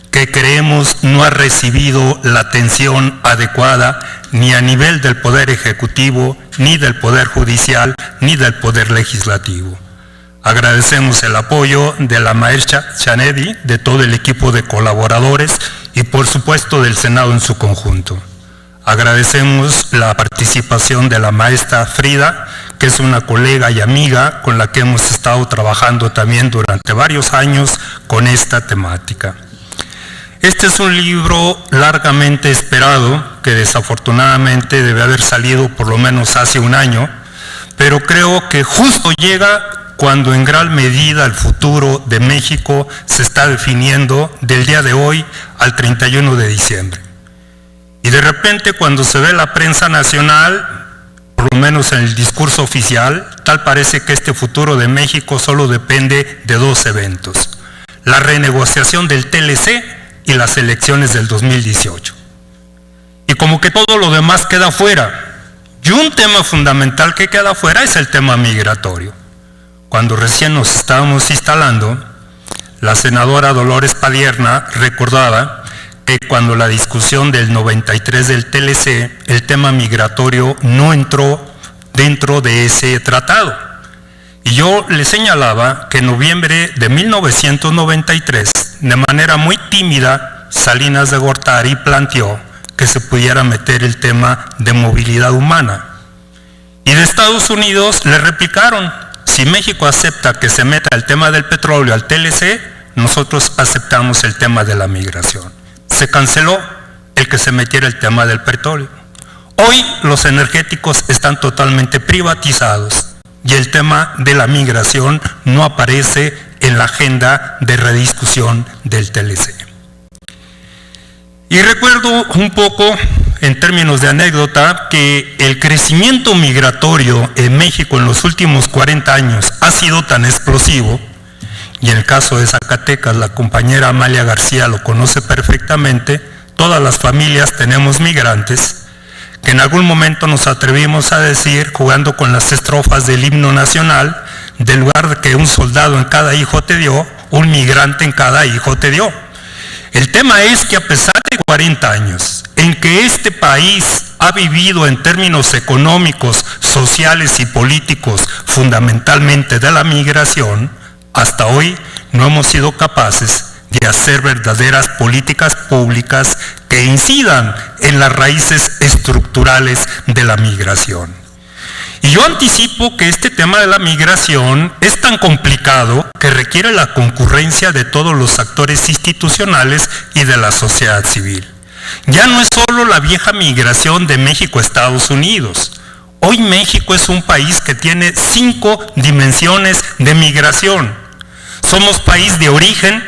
que creemos no ha recibido la atención adecuada ni a nivel del Poder Ejecutivo, ni del Poder Judicial, ni del Poder Legislativo. Agradecemos el apoyo de la maestra Chanedi, de todo el equipo de colaboradores y por supuesto del Senado en su conjunto. Agradecemos la participación de la maestra Frida, que es una colega y amiga con la que hemos estado trabajando también durante varios años con esta temática. Este es un libro largamente esperado, que desafortunadamente debe haber salido por lo menos hace un año, pero creo que justo llega cuando en gran medida el futuro de México se está definiendo del día de hoy al 31 de diciembre. Y de repente cuando se ve la prensa nacional, por lo menos en el discurso oficial, tal parece que este futuro de México solo depende de 2 eventos: la renegociación del TLC y las elecciones del 2018. Y como que todo lo demás queda fuera. Y un tema fundamental que queda fuera es el tema migratorio. Cuando recién nos estábamos instalando, la senadora Dolores Padierna recordaba que cuando la discusión del 93 del TLC, el tema migratorio no entró dentro de ese tratado. Y yo le señalaba que en noviembre de 1993, de manera muy tímida, Salinas de Gortari planteó que se pudiera meter el tema de movilidad humana. Y de Estados Unidos le replicaron: si México acepta que se meta el tema del petróleo al TLC, nosotros aceptamos el tema de la migración. Se canceló el que se metiera el tema del petróleo. Hoy los energéticos están totalmente privatizados y el tema de la migración no aparece en la agenda de rediscusión del TLC. Y recuerdo un poco, en términos de anécdota, que el crecimiento migratorio en México en los últimos 40 años ha sido tan explosivo, y en el caso de Zacatecas, la compañera Amalia García lo conoce perfectamente, todas las familias tenemos migrantes, que en algún momento nos atrevimos a decir, jugando con las estrofas del himno nacional, del lugar de que un soldado en cada hijo te dio, un migrante en cada hijo te dio. El tema es que a pesar de 40 años en que este país ha vivido en términos económicos, sociales y políticos fundamentalmente de la migración, hasta hoy no hemos sido capaces de hacer verdaderas políticas públicas que incidan en las raíces estructurales de la migración. Y yo anticipo que este tema de la migración es tan complicado que requiere la concurrencia de todos los actores institucionales y de la sociedad civil. Ya no es solo la vieja migración de México a Estados Unidos. Hoy México es un país que tiene 5 dimensiones de migración. Somos país de origen,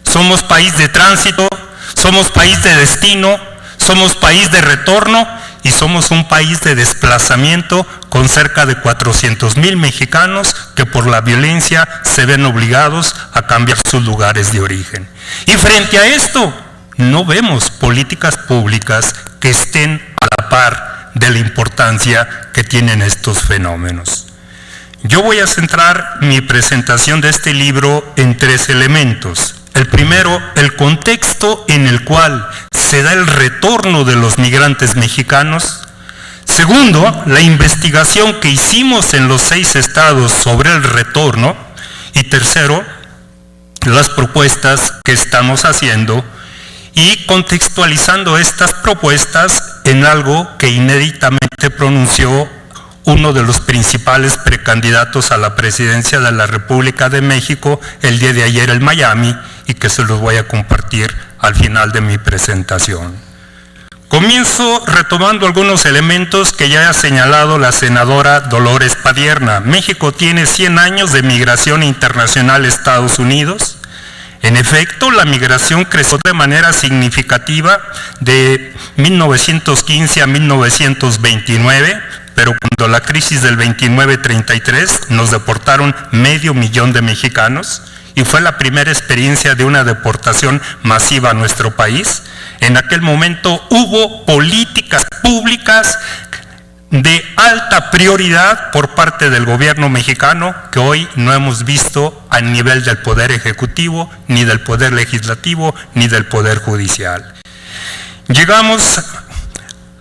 somos país de tránsito, somos país de destino, somos país de retorno y somos un país de desplazamiento con cerca de 400,000 mexicanos que por la violencia se ven obligados a cambiar sus lugares de origen. Y frente a esto, no vemos políticas públicas que estén a la par de la importancia que tienen estos fenómenos. Yo voy a centrar mi presentación de este libro en 3 elementos. El primero, el contexto en el cual se da el retorno de los migrantes mexicanos. Segundo, la investigación que hicimos en los 6 estados sobre el retorno. Y tercero, las propuestas que estamos haciendo y contextualizando estas propuestas en algo que inéditamente pronunció uno de los principales precandidatos a la presidencia de la República de México el día de ayer en Miami, y que se los voy a compartir al final de mi presentación. Comienzo retomando algunos elementos que ya ha señalado la senadora Dolores Padierna. México tiene 100 años de migración internacional a Estados Unidos. En efecto, la migración creció de manera significativa de 1915 a 1929, pero cuando la crisis del 29-33 nos deportaron 500,000 de mexicanos, y fue la primera experiencia de una deportación masiva a nuestro país. En aquel momento hubo políticas públicas de alta prioridad por parte del gobierno mexicano que hoy no hemos visto a nivel del Poder Ejecutivo, ni del Poder Legislativo, ni del Poder Judicial. Llegamos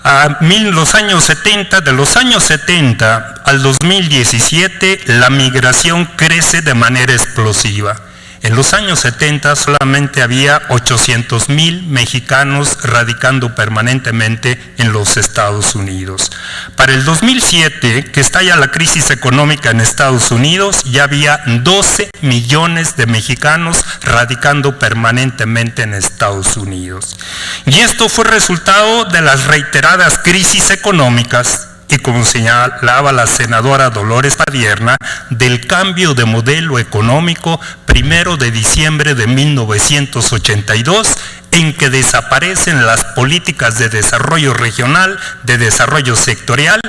a los años 70, de los años 70 al 2017, la migración crece de manera explosiva. En los años 70 solamente había 800,000 mexicanos radicando permanentemente en los Estados Unidos. Para el 2007, que estalla la crisis económica en Estados Unidos, ya había 12 millones de mexicanos radicando permanentemente en Estados Unidos. Y esto fue resultado de las reiteradas crisis económicas y, como señalaba la senadora Dolores Padierna, del cambio de modelo económico 1 de diciembre de 1982, en que desaparecen las políticas de desarrollo regional, de desarrollo sectorial,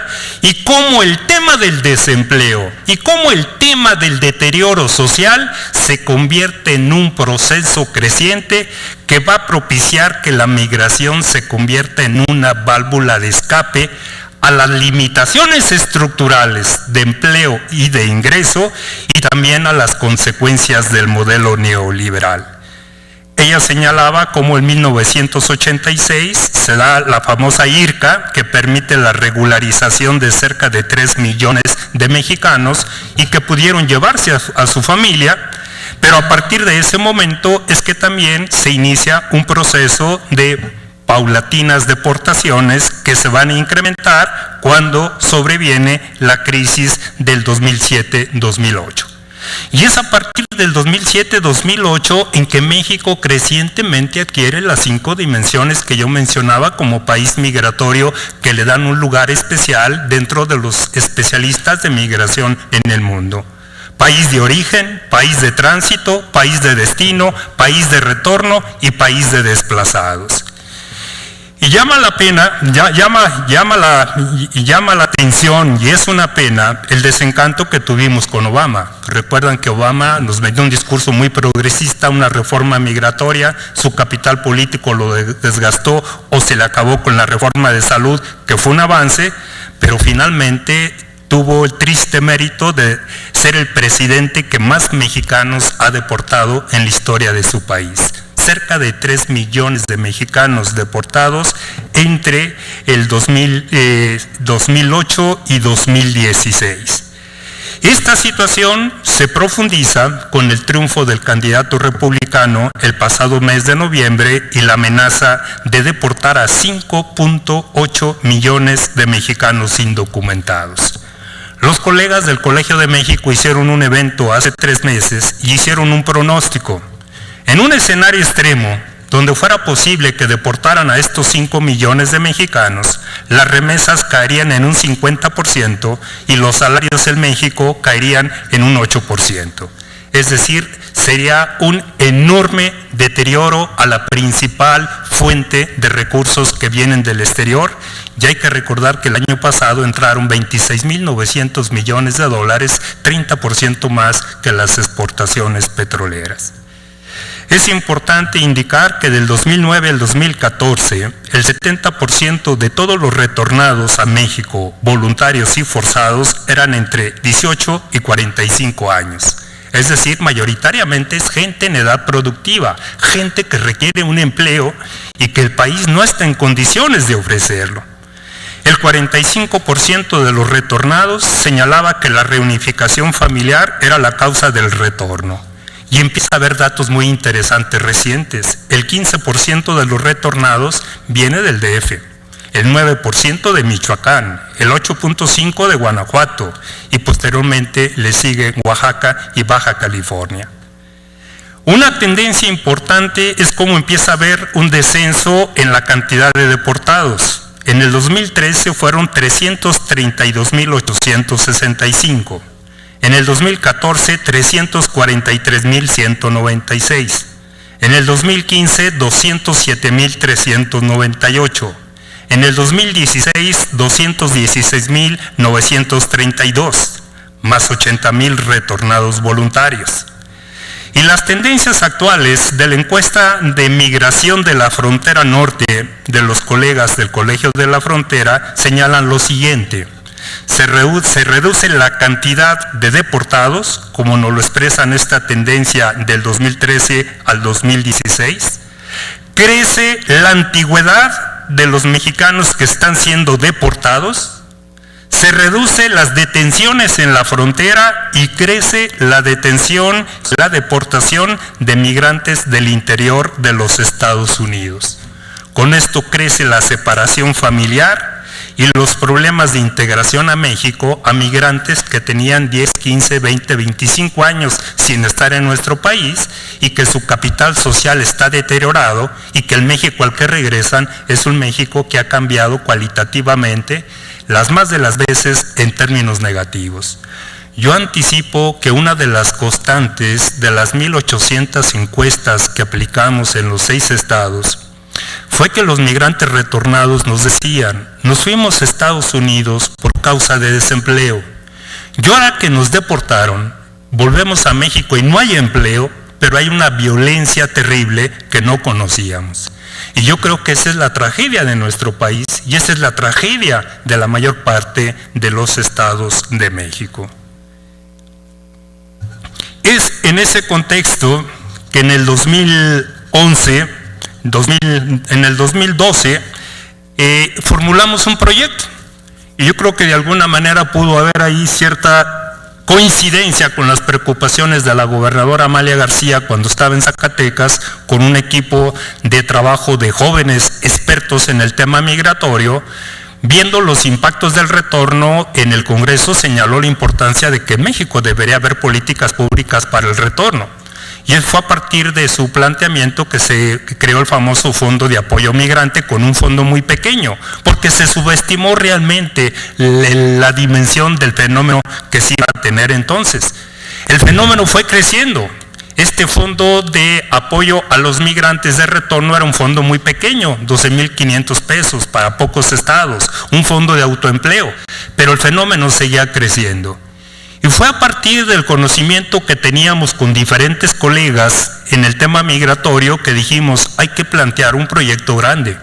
y cómo el tema del desempleo y cómo el tema del deterioro social se convierte en un proceso creciente que va a propiciar que la migración se convierta en una válvula de escape a las limitaciones estructurales de empleo y de ingreso, y también a las consecuencias del modelo neoliberal. Ella señalaba cómo en 1986 se da la famosa IRCA, que permite la regularización de cerca de 3 millones de mexicanos y que pudieron llevarse a su familia, pero a partir de ese momento es que también se inicia un proceso de paulatinas deportaciones que se van a incrementar cuando sobreviene la crisis del 2007-2008. Y es a partir del 2007-2008 en que México crecientemente adquiere las 5 dimensiones que yo mencionaba como país migratorio, que le dan un lugar especial dentro de los especialistas de migración en el mundo. País de origen, país de tránsito, país de destino, país de retorno y país de desplazados. Y llama la atención, y es una pena, el desencanto que tuvimos con Obama. Recuerdan que Obama nos vendió un discurso muy progresista, una reforma migratoria, su capital político lo desgastó o se le acabó con la reforma de salud, que fue un avance, pero finalmente tuvo el triste mérito de ser el presidente que más mexicanos ha deportado en la historia de su país. Cerca de 3 millones de mexicanos deportados entre el 2008 y 2016. Esta situación se profundiza con el triunfo del candidato republicano el pasado mes de noviembre y la amenaza de deportar a 5.8 millones de mexicanos indocumentados. Los colegas del Colegio de México hicieron un evento hace 3 meses y hicieron un pronóstico. En un escenario extremo, donde fuera posible que deportaran a estos 5 millones de mexicanos, las remesas caerían en un 50% y los salarios en México caerían en un 8%. Es decir, sería un enorme deterioro a la principal fuente de recursos que vienen del exterior. Y hay que recordar que el año pasado entraron 26.900 millones de dólares, 30% más que las exportaciones petroleras. Es importante indicar que del 2009 al 2014, el 70% de todos los retornados a México, voluntarios y forzados, eran entre 18 y 45 años. Es decir, mayoritariamente es gente en edad productiva, gente que requiere un empleo y que el país no está en condiciones de ofrecerlo. El 45% de los retornados señalaba que la reunificación familiar era la causa del retorno. Y empieza a haber datos muy interesantes recientes. El 15% de los retornados viene del DF, el 9% de Michoacán, el 8.5% de Guanajuato y posteriormente le sigue Oaxaca y Baja California. Una tendencia importante es cómo empieza a haber un descenso en la cantidad de deportados. En el 2013 fueron 332.865. En el 2014, 343.196. En el 2015, 207.398. En el 2016, 216.932, más 80.000 retornados voluntarios. Y las tendencias actuales de la encuesta de migración de la frontera norte de los colegas del Colegio de la Frontera señalan lo siguiente. Se reduce la cantidad de deportados, como nos lo expresan esta tendencia del 2013 al 2016. Crece la antigüedad de los mexicanos que están siendo deportados. Se reduce las detenciones en la frontera y crece la deportación de migrantes del interior de los Estados Unidos. Con esto crece la separación familiar y los problemas de integración a México a migrantes que tenían 10, 15, 20, 25 años sin estar en nuestro país y que su capital social está deteriorado y que el México al que regresan es un México que ha cambiado cualitativamente las más de las veces en términos negativos. Yo anticipo que una de las constantes de las 1,800 encuestas que aplicamos en los 6 estados fue que los migrantes retornados nos decían, nos fuimos a Estados Unidos por causa de desempleo. Y ahora que nos deportaron, volvemos a México y no hay empleo, pero hay una violencia terrible que no conocíamos. Y yo creo que esa es la tragedia de nuestro país y esa es la tragedia de la mayor parte de los estados de México. Es en ese contexto que en el 2012 formulamos un proyecto y yo creo que de alguna manera pudo haber ahí cierta coincidencia con las preocupaciones de la gobernadora Amalia García cuando estaba en Zacatecas con un equipo de trabajo de jóvenes expertos en el tema migratorio. Viendo los impactos del retorno, en el Congreso señaló la importancia de que en México debería haber políticas públicas para el retorno. Y fue a partir de su planteamiento que se creó el famoso Fondo de Apoyo Migrante con un fondo muy pequeño, porque se subestimó realmente la dimensión del fenómeno que se iba a tener entonces. El fenómeno fue creciendo. Este fondo de apoyo a los migrantes de retorno era un fondo muy pequeño, 12,500 pesos para pocos estados, un fondo de autoempleo, pero el fenómeno seguía creciendo. Y fue a partir del conocimiento que teníamos con diferentes colegas en el tema migratorio que dijimos, hay que plantear un proyecto grande,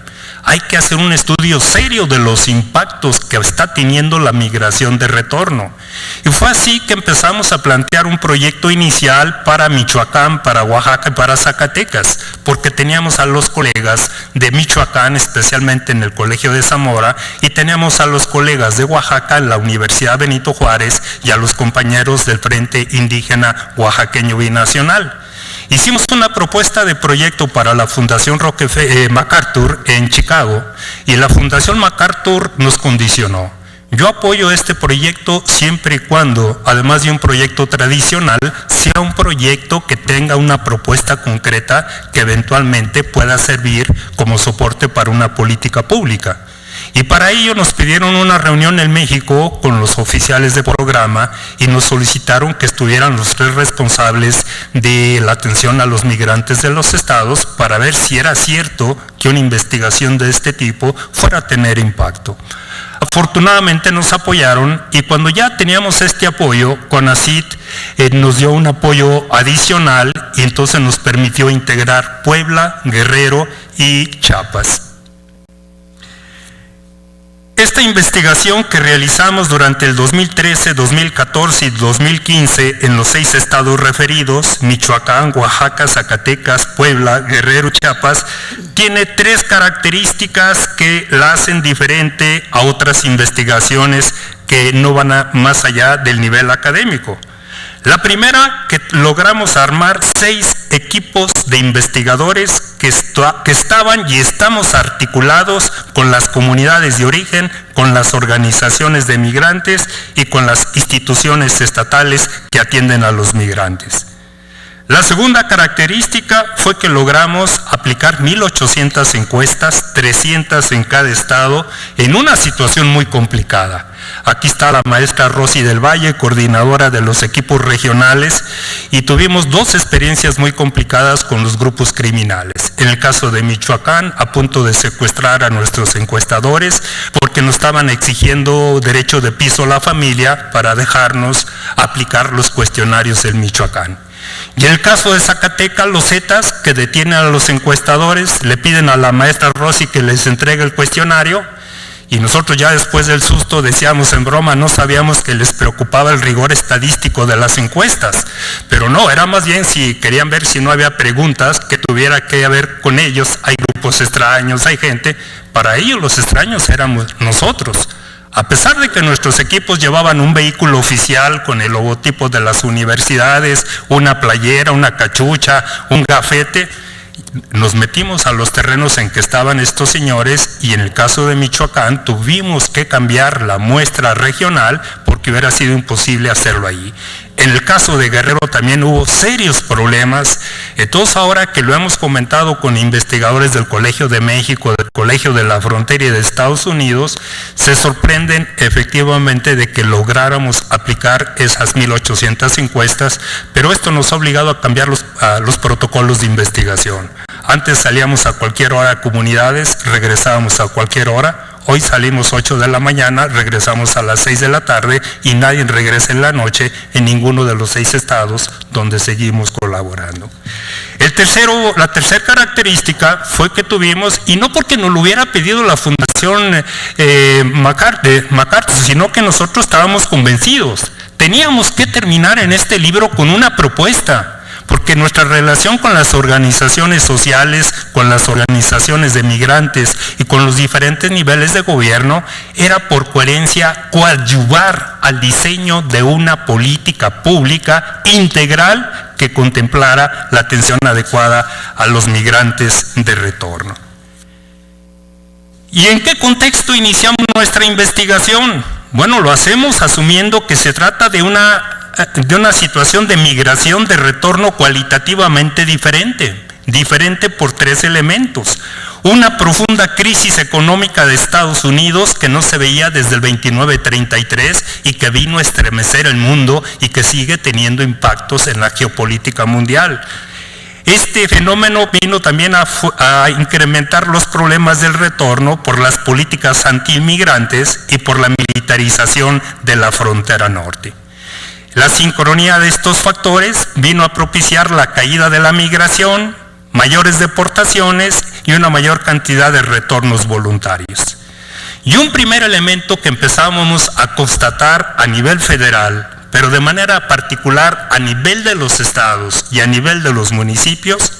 hay que hacer un estudio serio de los impactos que está teniendo la migración de retorno. Y fue así que empezamos a plantear un proyecto inicial para Michoacán, para Oaxaca y para Zacatecas, porque teníamos a los colegas de Michoacán, especialmente en el Colegio de Zamora, y teníamos a los colegas de Oaxaca en la Universidad Benito Juárez y a los compañeros del Frente Indígena Oaxaqueño Binacional. Hicimos una propuesta de proyecto para la Fundación MacArthur en Chicago y la Fundación MacArthur nos condicionó. Yo apoyo este proyecto siempre y cuando, además de un proyecto tradicional, sea un proyecto que tenga una propuesta concreta que eventualmente pueda servir como soporte para una política pública. Y para ello nos pidieron una reunión en México con los oficiales de programa y nos solicitaron que estuvieran los 3 responsables de la atención a los migrantes de los estados para ver si era cierto que una investigación de este tipo fuera a tener impacto. Afortunadamente nos apoyaron y cuando ya teníamos este apoyo, CONACYT nos dio un apoyo adicional y entonces nos permitió integrar Puebla, Guerrero y Chiapas. esta investigación que realizamos durante el 2013, 2014 y 2015 en los 6 estados referidos, Michoacán, Oaxaca, Zacatecas, Puebla, Guerrero, Chiapas, tiene 3 características que la hacen diferente a otras investigaciones que no van más allá del nivel académico. La primera, que logramos armar 6 equipos de investigadores que estaban y estamos articulados con las comunidades de origen, con las organizaciones de migrantes y con las instituciones estatales que atienden a los migrantes. La segunda característica fue que logramos aplicar 1,800 encuestas, 300 en cada estado, en una situación muy complicada. Aquí está la maestra Rosy del Valle, coordinadora de los equipos regionales, y tuvimos 2 experiencias muy complicadas con los grupos criminales. En el caso de Michoacán, a punto de secuestrar a nuestros encuestadores porque nos estaban exigiendo derecho de piso a la familia para dejarnos aplicar los cuestionarios en Michoacán. Y en el caso de Zacatecas, los Zetas, que detienen a los encuestadores, le piden a la maestra Rosy que les entregue el cuestionario, y nosotros ya después del susto decíamos en broma, no sabíamos que les preocupaba el rigor estadístico de las encuestas, pero no, era más bien si querían ver si no había preguntas que tuviera que ver con ellos. Hay grupos extraños, hay gente, para ellos los extraños éramos nosotros. A pesar de que nuestros equipos llevaban un vehículo oficial con el logotipo de las universidades, una playera, una cachucha, un gafete, nos metimos a los terrenos en que estaban estos señores, y en el caso de Michoacán tuvimos que cambiar la muestra regional porque hubiera sido imposible hacerlo allí. En el caso de Guerrero también hubo serios problemas. Entonces, ahora que lo hemos comentado con investigadores del Colegio de México, del Colegio de la Frontera y de Estados Unidos, se sorprenden efectivamente de que lográramos aplicar esas 1,800 encuestas, pero esto nos ha obligado a cambiar los protocolos de investigación. Antes salíamos a cualquier hora a comunidades, regresábamos a cualquier hora. Hoy salimos 8 de la mañana, regresamos a las 6 de la tarde y nadie regresa en la noche en ninguno de los 6 estados donde seguimos colaborando. La tercera característica fue que tuvimos, y no porque nos lo hubiera pedido la Fundación MacArthur, sino que nosotros estábamos convencidos. Teníamos que terminar en este libro con una propuesta, porque nuestra relación con las organizaciones sociales, con las organizaciones de migrantes y con los diferentes niveles de gobierno era por coherencia coadyuvar al diseño de una política pública integral que contemplara la atención adecuada a los migrantes de retorno. ¿Y en qué contexto iniciamos nuestra investigación? Bueno, lo hacemos asumiendo que se trata de una situación de migración de retorno cualitativamente diferente por 3 elementos. Una profunda crisis económica de Estados Unidos que no se veía desde el 29-33 y que vino a estremecer el mundo y que sigue teniendo impactos en la geopolítica mundial. Este fenómeno vino también a incrementar los problemas del retorno por las políticas antiinmigrantes y por la militarización de la frontera norte. La sincronía de estos factores vino a propiciar la caída de la migración, mayores deportaciones y una mayor cantidad de retornos voluntarios. Y un primer elemento que empezamos a constatar a nivel federal, pero de manera particular a nivel de los estados y a nivel de los municipios,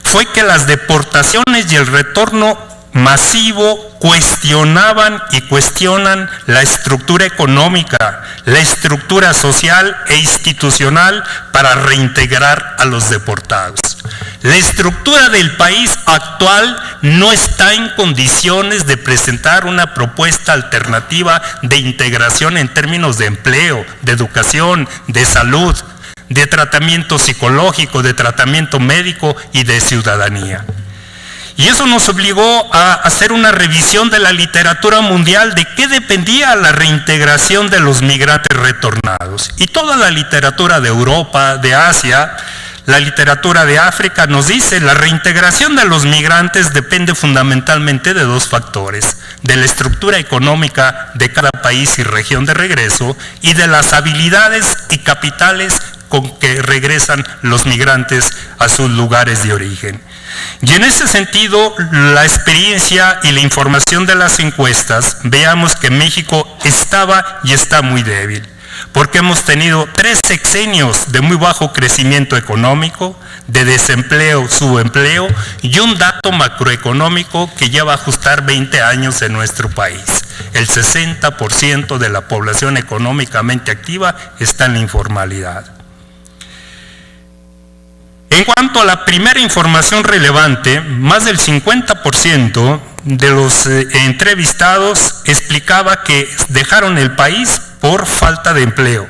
fue que las deportaciones y el retorno masivo cuestionaban y cuestionan la estructura económica, la estructura social e institucional para reintegrar a los deportados. La estructura del país actual no está en condiciones de presentar una propuesta alternativa de integración en términos de empleo, de educación, de salud, de tratamiento psicológico, de tratamiento médico y de ciudadanía. Y eso nos obligó a hacer una revisión de la literatura mundial de qué dependía la reintegración de los migrantes retornados. Y toda la literatura de Europa, de Asia, la literatura de África nos dice la reintegración de los migrantes depende fundamentalmente de 2 factores: de la estructura económica de cada país y región de regreso y de las habilidades y capitales con que regresan los migrantes a sus lugares de origen. Y en ese sentido, la experiencia y la información de las encuestas, veamos que México estaba y está muy débil, porque hemos tenido 3 sexenios de muy bajo crecimiento económico, de desempleo, subempleo y un dato macroeconómico que lleva a ajustar 20 años en nuestro país. El 60% de la población económicamente activa está en la informalidad. En cuanto a la primera información relevante, más del 50% de los entrevistados explicaba que dejaron el país por falta de empleo.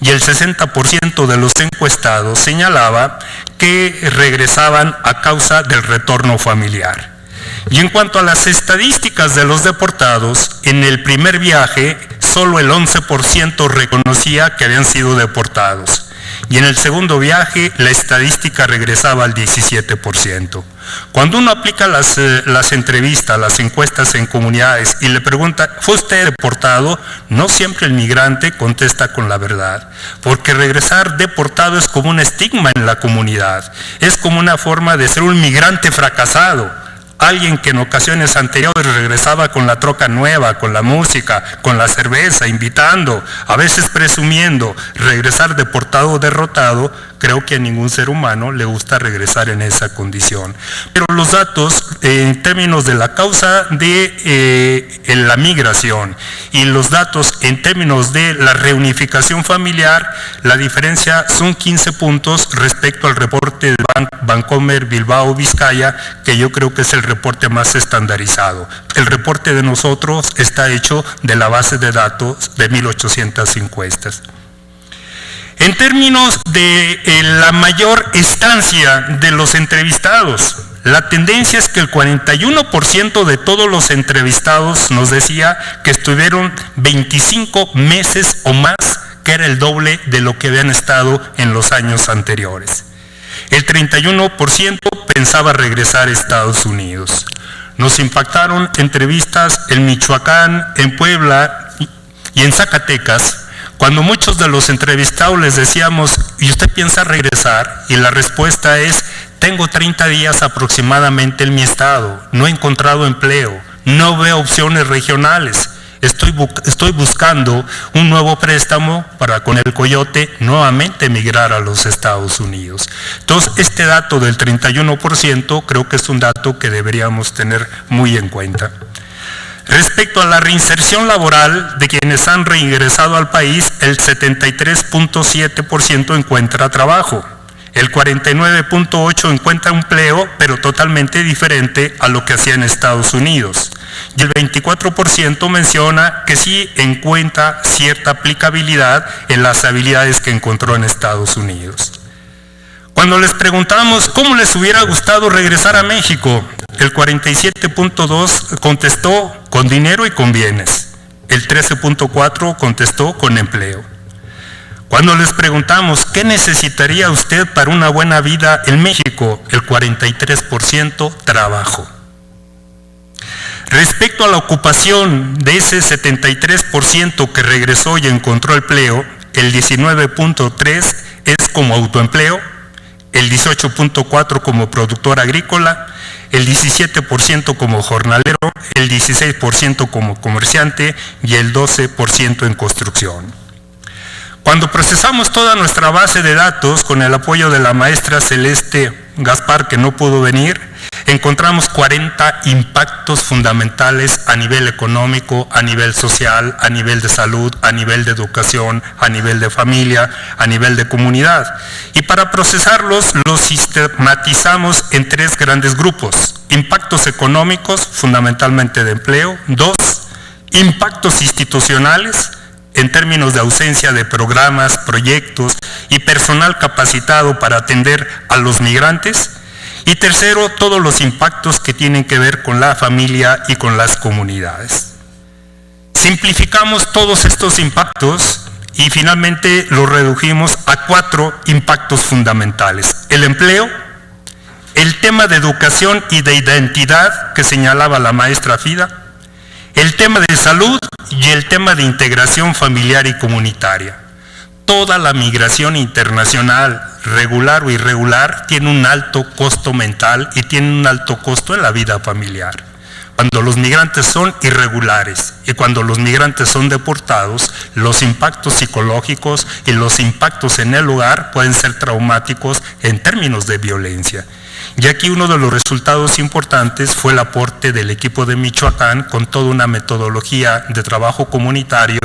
Y el 60% de los encuestados señalaba que regresaban a causa del retorno familiar. Y en cuanto a las estadísticas de los deportados, en el primer viaje solo el 11% reconocía que habían sido deportados. Y en el segundo viaje la estadística regresaba al 17%. Cuando uno aplica las entrevistas, las encuestas en comunidades y le pregunta, ¿fue usted deportado? No siempre el migrante contesta con la verdad, porque regresar deportado es como un estigma en la comunidad, es como una forma de ser un migrante fracasado. Alguien que en ocasiones anteriores regresaba con la troca nueva, con la música, con la cerveza, invitando, a veces presumiendo. Regresar deportado o derrotado, creo que a ningún ser humano le gusta regresar en esa condición. Pero los datos en términos de la causa de la migración y los datos en términos de la reunificación familiar, la diferencia son 15 puntos respecto al reporte de Bancomer Bilbao Vizcaya, que yo creo que es el reporte más estandarizado. El reporte de nosotros está hecho de la base de datos de 1.800 encuestas. En términos de la mayor estancia de los entrevistados, la tendencia es que el 41% de todos los entrevistados nos decía que estuvieron 25 meses o más, que era el doble de lo que habían estado en los años anteriores. El 31% pensaba regresar a Estados Unidos. Nos impactaron entrevistas en Michoacán, en Puebla y en Zacatecas, cuando muchos de los entrevistados les decíamos, ¿y usted piensa regresar? Y la respuesta es, tengo 30 días aproximadamente en mi estado, no he encontrado empleo, no veo opciones regionales. Estoy buscando un nuevo préstamo para con el Coyote nuevamente emigrar a los Estados Unidos. Entonces, este dato del 31% creo que es un dato que deberíamos tener muy en cuenta. Respecto a la reinserción laboral de quienes han reingresado al país, el 73.7% encuentra trabajo. El 49.8% encuentra empleo, pero totalmente diferente a lo que hacía en Estados Unidos. Y el 24% menciona que sí encuentra cierta aplicabilidad en las habilidades que encontró en Estados Unidos. Cuando les preguntamos cómo les hubiera gustado regresar a México, el 47.2% contestó con dinero y con bienes. El 13.4% contestó con empleo. Cuando les preguntamos qué necesitaría usted para una buena vida en México, el 43% trabajo. Respecto a la ocupación de ese 73% que regresó y encontró empleo, el 19.3% es como autoempleo, el 18.4% como productor agrícola, el 17% como jornalero, el 16% como comerciante y el 12% en construcción. Cuando procesamos toda nuestra base de datos con el apoyo de la maestra Celeste Gaspar, que no pudo venir, encontramos 40 impactos fundamentales a nivel económico, a nivel social, a nivel de salud, a nivel de educación, a nivel de familia, a nivel de comunidad. Y para procesarlos los sistematizamos en 3 grandes grupos. Impactos económicos, fundamentalmente de empleo. 2, impactos institucionales, en términos de ausencia de programas, proyectos y personal capacitado para atender a los migrantes. Y tercero, todos los impactos que tienen que ver con la familia y con las comunidades. Simplificamos todos estos impactos y finalmente los redujimos a 4 impactos fundamentales. El empleo, el tema de educación y de identidad que señalaba la maestra Fida, el tema de salud y el tema de integración familiar y comunitaria. Toda la migración internacional, regular o irregular, tiene un alto costo mental y tiene un alto costo en la vida familiar. Cuando los migrantes son irregulares y cuando los migrantes son deportados, los impactos psicológicos y los impactos en el hogar pueden ser traumáticos en términos de violencia. Y aquí uno de los resultados importantes fue el aporte del equipo de Michoacán con toda una metodología de trabajo comunitario,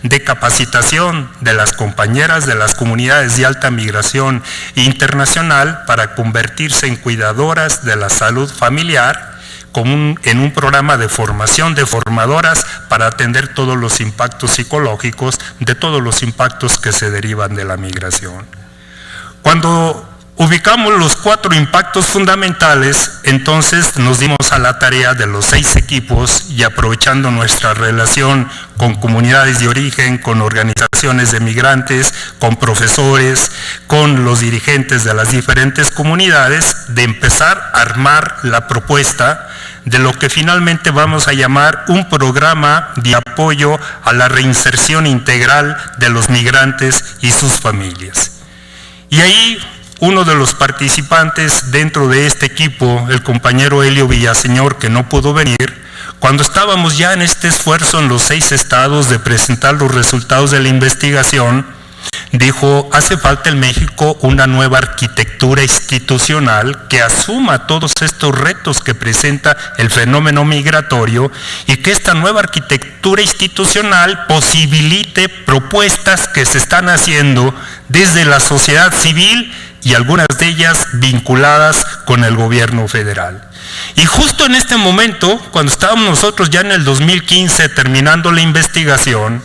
de capacitación de las compañeras de las comunidades de alta migración internacional para convertirse en cuidadoras de la salud familiar, en un programa de formación de formadoras para atender todos los impactos psicológicos de todos los impactos que se derivan de la migración. Cuando ubicamos los 4 impactos fundamentales, entonces nos dimos a la tarea de los 6 equipos y aprovechando nuestra relación con comunidades de origen, con organizaciones de migrantes, con profesores, con los dirigentes de las diferentes comunidades, de empezar a armar la propuesta de lo que finalmente vamos a llamar un programa de apoyo a la reinserción integral de los migrantes y sus familias. Y ahí uno de los participantes dentro de este equipo, el compañero Helio Villaseñor, que no pudo venir, cuando estábamos ya en este esfuerzo en los 6 estados de presentar los resultados de la investigación, dijo, hace falta en México una nueva arquitectura institucional que asuma todos estos retos que presenta el fenómeno migratorio y que esta nueva arquitectura institucional posibilite propuestas que se están haciendo desde la sociedad civil y algunas de ellas vinculadas con el gobierno federal. Y justo en este momento, cuando estábamos nosotros ya en el 2015 terminando la investigación,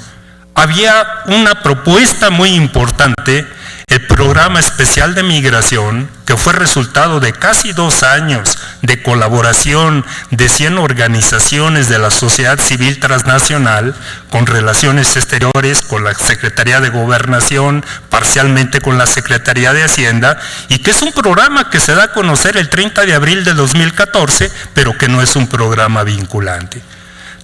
había una propuesta muy importante, el Programa Especial de Migración, que fue resultado de casi 2 años de colaboración de 100 organizaciones de la sociedad civil transnacional, con relaciones exteriores, con la Secretaría de Gobernación, parcialmente con la Secretaría de Hacienda, y que es un programa que se da a conocer el 30 de abril de 2014, pero que no es un programa vinculante.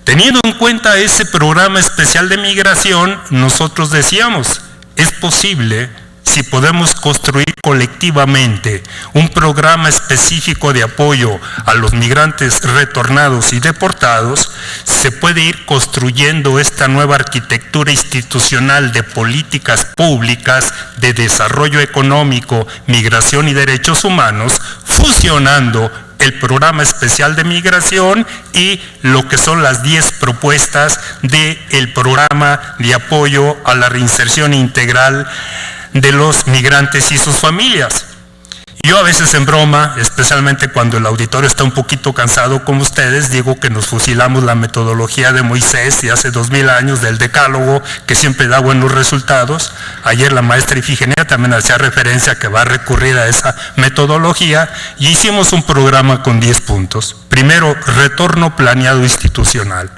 Teniendo en cuenta ese Programa Especial de Migración, nosotros decíamos, es posible, si podemos construir colectivamente un programa específico de apoyo a los migrantes retornados y deportados, se puede ir construyendo esta nueva arquitectura institucional de políticas públicas de desarrollo económico, migración y derechos humanos, fusionando el Programa Especial de Migración y lo que son las 10 propuestas del Programa de Apoyo a la Reinserción Integral de los Migrantes y sus Familias. Yo a veces en broma, especialmente cuando el auditorio está un poquito cansado como ustedes, digo que nos fusilamos la metodología de Moisés de hace 2000 años, del Decálogo, que siempre da buenos resultados. Ayer la maestra Ifigenia también hacía referencia a que va a recurrir a esa metodología y hicimos un programa con 10 puntos. Primero, retorno planeado institucional.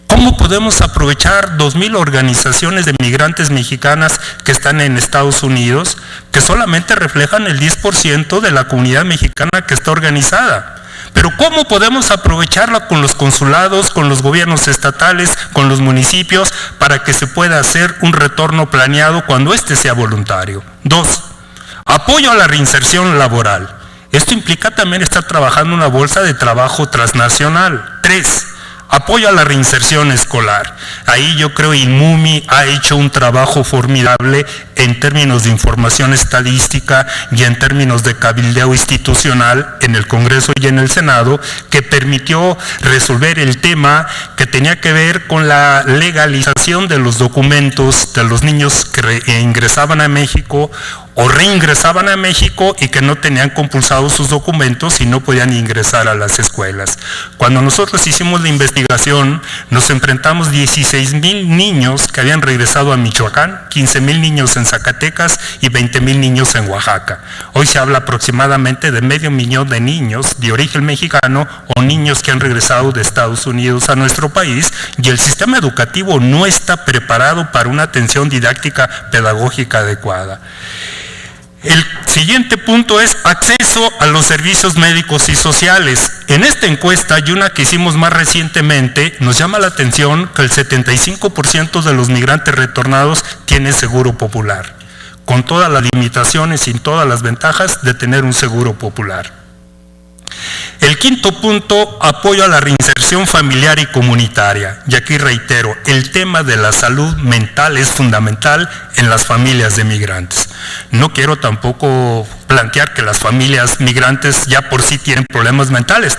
¿Cómo podemos aprovechar 2,000 organizaciones de migrantes mexicanas que están en Estados Unidos, que solamente reflejan el 10% de la comunidad mexicana que está organizada? Pero ¿cómo podemos aprovecharla con los consulados, con los gobiernos estatales, con los municipios, para que se pueda hacer un retorno planeado cuando éste sea voluntario? 2, apoyo a la reinserción laboral. Esto implica también estar trabajando en una bolsa de trabajo transnacional. 3, apoyo a la reinserción escolar. Ahí yo creo INMUMI ha hecho un trabajo formidable en términos de información estadística y en términos de cabildeo institucional en el Congreso y en el Senado, que permitió resolver el tema que tenía que ver con la legalización de los documentos de los niños que ingresaban a México o reingresaban a México y que no tenían compulsados sus documentos y no podían ingresar a las escuelas. Cuando nosotros hicimos la investigación, nos enfrentamos 16,000 niños que habían regresado a Michoacán, 15,000 niños en Zacatecas y 20,000 niños en Oaxaca. Hoy se habla aproximadamente de 500,000 de niños de origen mexicano o niños que han regresado de Estados Unidos a nuestro país, y el sistema educativo no está preparado para una atención didáctica pedagógica adecuada. El siguiente punto es acceso a los servicios médicos y sociales. En esta encuesta y una que hicimos más recientemente, nos llama la atención que el 75% de los migrantes retornados tienen seguro popular. con todas las limitaciones y todas las ventajas de tener un seguro popular. El quinto punto, apoyo a la reinserción familiar y comunitaria. Y aquí reitero, el tema de la salud mental es fundamental en las familias de migrantes. No quiero tampoco plantear que las familias migrantes ya por sí tienen problemas mentales,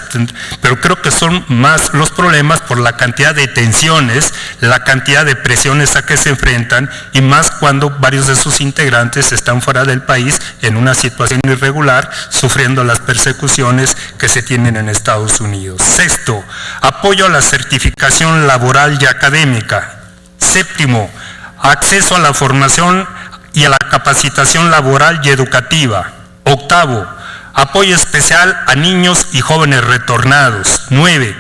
pero creo que son más los problemas por la cantidad de tensiones, la cantidad de presiones a que se enfrentan, y más cuando varios de sus integrantes están fuera del país en una situación irregular, sufriendo las persecuciones que se tienen en Estados Unidos. Sexto, apoyo a la certificación laboral y académica. Séptimo, acceso a la formación y a la capacitación laboral y educativa. Octavo, apoyo especial a niños y jóvenes retornados. 9,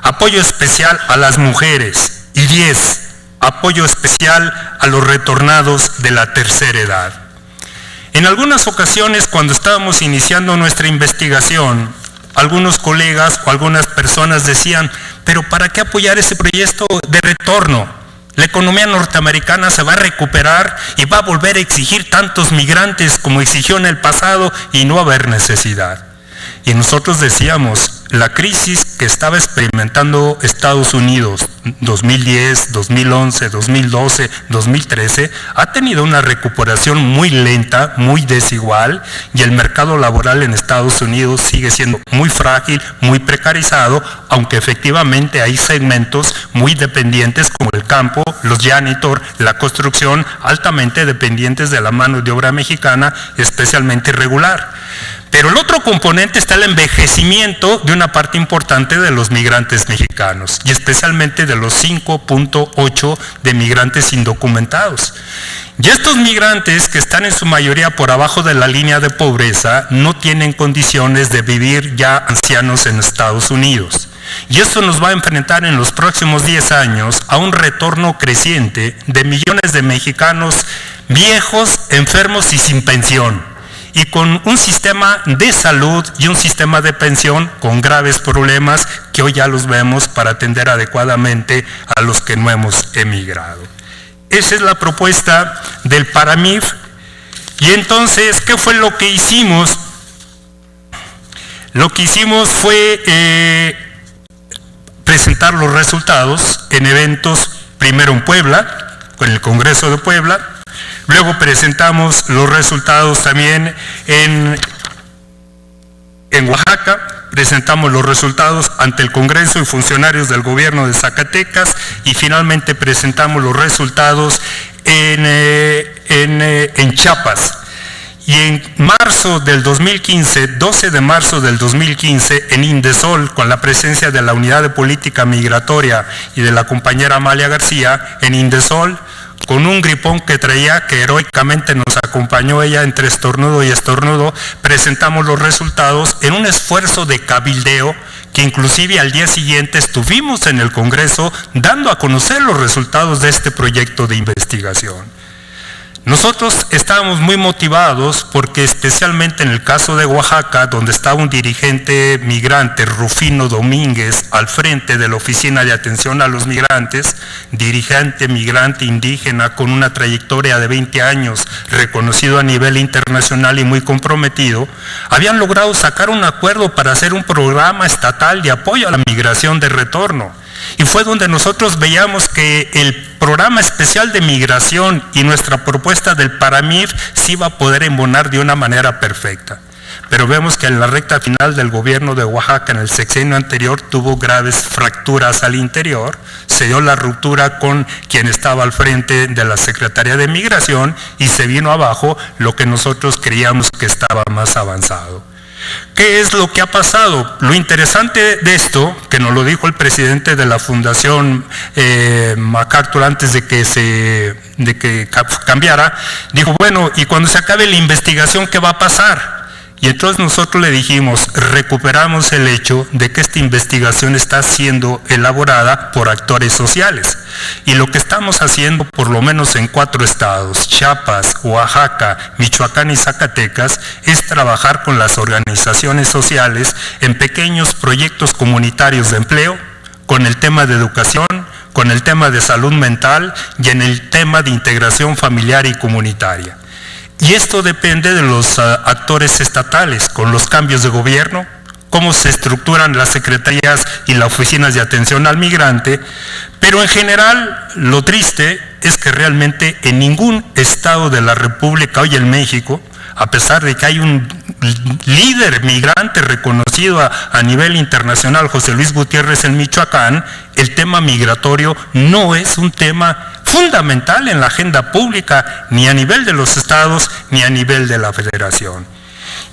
apoyo especial a las mujeres. Y 10, apoyo especial a los retornados de la tercera edad. En algunas ocasiones, cuando estábamos iniciando nuestra investigación, algunos colegas o algunas personas decían, pero ¿para qué apoyar ese proyecto de retorno? La economía norteamericana se va a recuperar y va a volver a exigir tantos migrantes como exigió en el pasado y no va a haber necesidad. Y nosotros decíamos, la crisis que estaba experimentando Estados Unidos 2010, 2011, 2012, 2013, ha tenido una recuperación muy lenta, muy desigual, y el mercado laboral en Estados Unidos sigue siendo muy frágil, muy precarizado, aunque efectivamente hay segmentos muy dependientes como el campo, los janitor, la construcción, altamente dependientes de la mano de obra mexicana, especialmente irregular. Pero el otro componente está el envejecimiento de una parte importante de los migrantes mexicanos, y especialmente de los 5.8 de migrantes indocumentados. Y estos migrantes, que están en su mayoría por abajo de la línea de pobreza, no tienen condiciones de vivir ya ancianos en Estados Unidos. Y esto nos va a enfrentar en los próximos 10 años a un retorno creciente de millones de mexicanos viejos, enfermos y sin pensión, y con un sistema de salud y un sistema de pensión con graves problemas que hoy ya los vemos para atender adecuadamente a los que no hemos emigrado. Esa es la propuesta del PARAMIF. Y entonces, ¿qué fue lo que hicimos? Lo que hicimos fue presentar los resultados en eventos, primero en Puebla, con el Congreso de Puebla. Luego presentamos los resultados también en Oaxaca, presentamos los resultados ante el Congreso y funcionarios del gobierno de Zacatecas, y finalmente presentamos los resultados en Chiapas. Y en marzo del 2015, 12 de marzo del 2015, en Indesol, con la presencia de la Unidad de Política Migratoria y de la compañera Amalia García, en Indesol, con un gripón que traía, que heroicamente nos acompañó ella entre estornudo y estornudo, presentamos los resultados en un esfuerzo de cabildeo que inclusive al día siguiente estuvimos en el Congreso dando a conocer los resultados de este proyecto de investigación. Nosotros estábamos muy motivados porque, especialmente en el caso de Oaxaca, donde estaba un dirigente migrante, Rufino Domínguez, al frente de la Oficina de Atención a los Migrantes, dirigente migrante indígena con una trayectoria de 20 años, reconocido a nivel internacional y muy comprometido, habían logrado sacar un acuerdo para hacer un programa estatal de apoyo a la migración de retorno. Y fue donde nosotros veíamos que el programa especial de migración y nuestra propuesta del PARAMIF se iba a poder embonar de una manera perfecta. Pero vemos que en la recta final del gobierno de Oaxaca, en el sexenio anterior, tuvo graves fracturas al interior, se dio la ruptura con quien estaba al frente de la Secretaría de Migración y se vino abajo lo que nosotros creíamos que estaba más avanzado. ¿Qué es lo que ha pasado? Lo interesante de esto, que nos lo dijo el presidente de la Fundación MacArthur antes de que cambiara, dijo, bueno, y cuando se acabe la investigación, ¿qué va a pasar? Y entonces nosotros le dijimos, recuperamos el hecho de que esta investigación está siendo elaborada por actores sociales. Y lo que estamos haciendo, por lo menos en 4 estados, Chiapas, Oaxaca, Michoacán y Zacatecas, es trabajar con las organizaciones sociales en pequeños proyectos comunitarios de empleo, con el tema de educación, con el tema de salud mental y en el tema de integración familiar y comunitaria. Y esto depende de los actores estatales, con los cambios de gobierno, cómo se estructuran las secretarías y las oficinas de atención al migrante, pero en general lo triste es que realmente en ningún estado de la República hoy en México, a pesar de que hay un líder migrante reconocido a nivel internacional, José Luis Gutiérrez en Michoacán, el tema migratorio no es un tema fundamental en la agenda pública, ni a nivel de los estados, ni a nivel de la federación.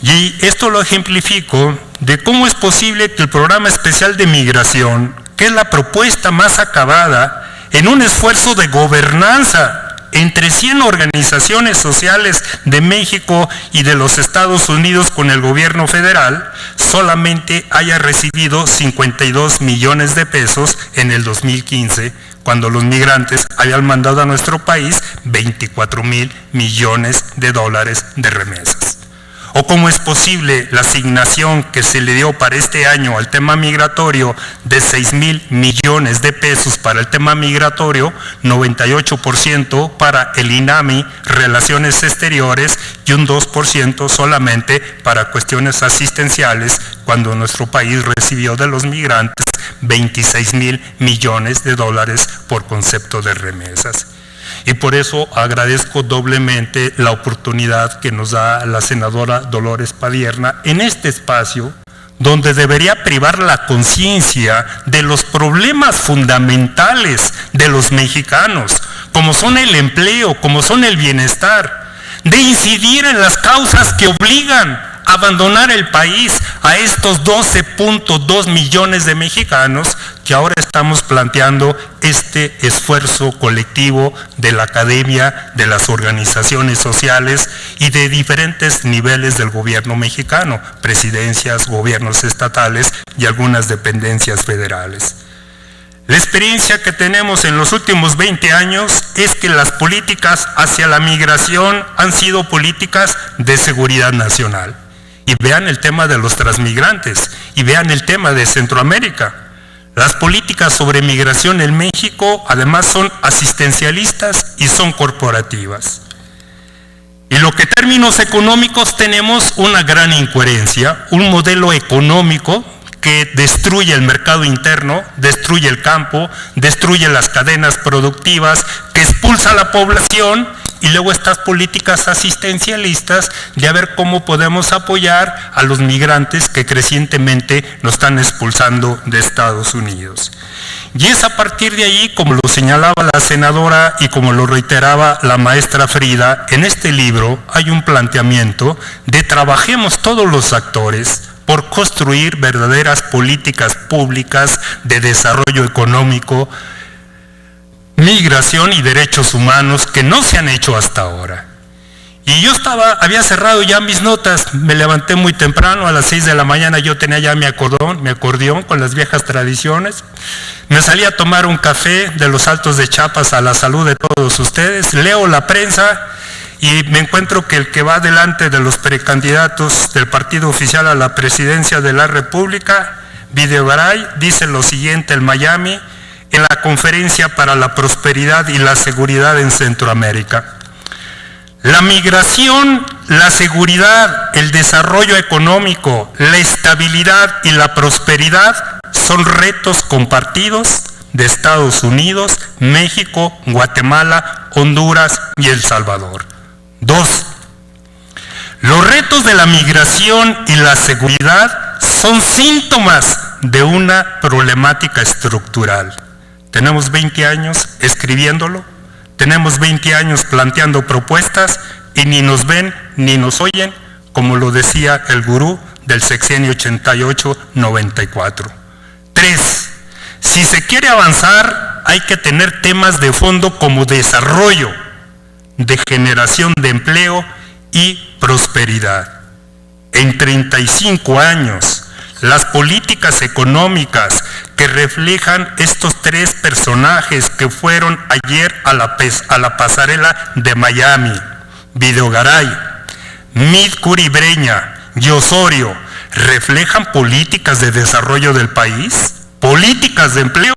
Y esto lo ejemplifico de cómo es posible que el Programa Especial de Migración, que es la propuesta más acabada, en un esfuerzo de gobernanza entre 100 organizaciones sociales de México y de los Estados Unidos con el gobierno federal, solamente haya recibido 52 millones de pesos en el 2015, cuando los migrantes habían mandado a nuestro país 24,000 millones de dólares de remesas. ¿O cómo es posible la asignación que se le dio para este año al tema migratorio de 6,000 millones de pesos para el tema migratorio, 98% para el INAMI, Relaciones Exteriores, y un 2% solamente para cuestiones asistenciales, cuando nuestro país recibió de los migrantes 26,000 millones de dólares por concepto de remesas? Y por eso agradezco doblemente la oportunidad que nos da la senadora Dolores Padierna en este espacio, donde debería privar la conciencia de los problemas fundamentales de los mexicanos, como son el empleo, como son el bienestar, de incidir en las causas que obligan a abandonar el país a estos 12,2 millones de mexicanos que ahora estamos planteando este esfuerzo colectivo de la academia, de las organizaciones sociales y de diferentes niveles del gobierno mexicano, presidencias, gobiernos estatales y algunas dependencias federales. La experiencia que tenemos en los últimos 20 años es que las políticas hacia la migración han sido políticas de seguridad nacional. Y vean el tema de los transmigrantes, y vean el tema de Centroamérica. Las políticas sobre migración en México además son asistencialistas y son corporativas. Y lo que en términos económicos tenemos una gran incoherencia, un modelo económico que destruye el mercado interno, destruye el campo, destruye las cadenas productivas, que expulsa a la población, y luego estas políticas asistencialistas de a ver cómo podemos apoyar a los migrantes que crecientemente nos están expulsando de Estados Unidos. Y es a partir de ahí, como lo señalaba la senadora y como lo reiteraba la maestra Frida, en este libro hay un planteamiento de trabajemos todos los actores por construir verdaderas políticas públicas de desarrollo económico, migración y derechos humanos que no se han hecho hasta ahora. Y yo había cerrado ya mis notas, me levanté muy temprano, a las 6 de la mañana yo tenía ya mi acordeón con las viejas tradiciones, me salí a tomar un café de los Altos de Chiapas a la salud de todos ustedes, leo la prensa y me encuentro que el que va delante de los precandidatos del partido oficial a la presidencia de la República, Videgaray, dice lo siguiente en Miami, en la Conferencia para la Prosperidad y la Seguridad en Centroamérica. La migración, la seguridad, el desarrollo económico, la estabilidad y la prosperidad son retos compartidos de Estados Unidos, México, Guatemala, Honduras y El Salvador. 2. Los retos de la migración y la seguridad son síntomas de una problemática estructural. Tenemos 20 años escribiéndolo, tenemos 20 años planteando propuestas y ni nos ven ni nos oyen, como lo decía el gurú del sexenio 88-94. 3. Si se quiere avanzar, hay que tener temas de fondo como desarrollo, de generación de empleo y prosperidad. En 35 años, las políticas económicas que reflejan estos tres personajes que fueron ayer a la pasarela de Miami, Videgaray, Mid Curibreña y Osorio, ¿reflejan políticas de desarrollo del país? ¿Políticas de empleo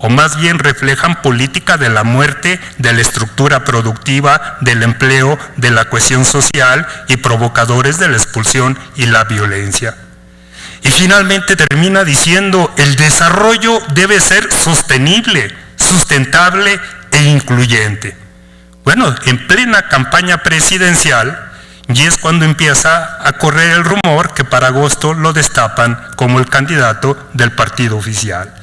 o más bien reflejan política de la muerte de la estructura productiva, del empleo, de la cohesión social y provocadores de la expulsión y la violencia. Y finalmente termina diciendo, el desarrollo debe ser sostenible, sustentable e incluyente. Bueno, en plena campaña presidencial, y es cuando empieza a correr el rumor que para agosto lo destapan como el candidato del partido oficial.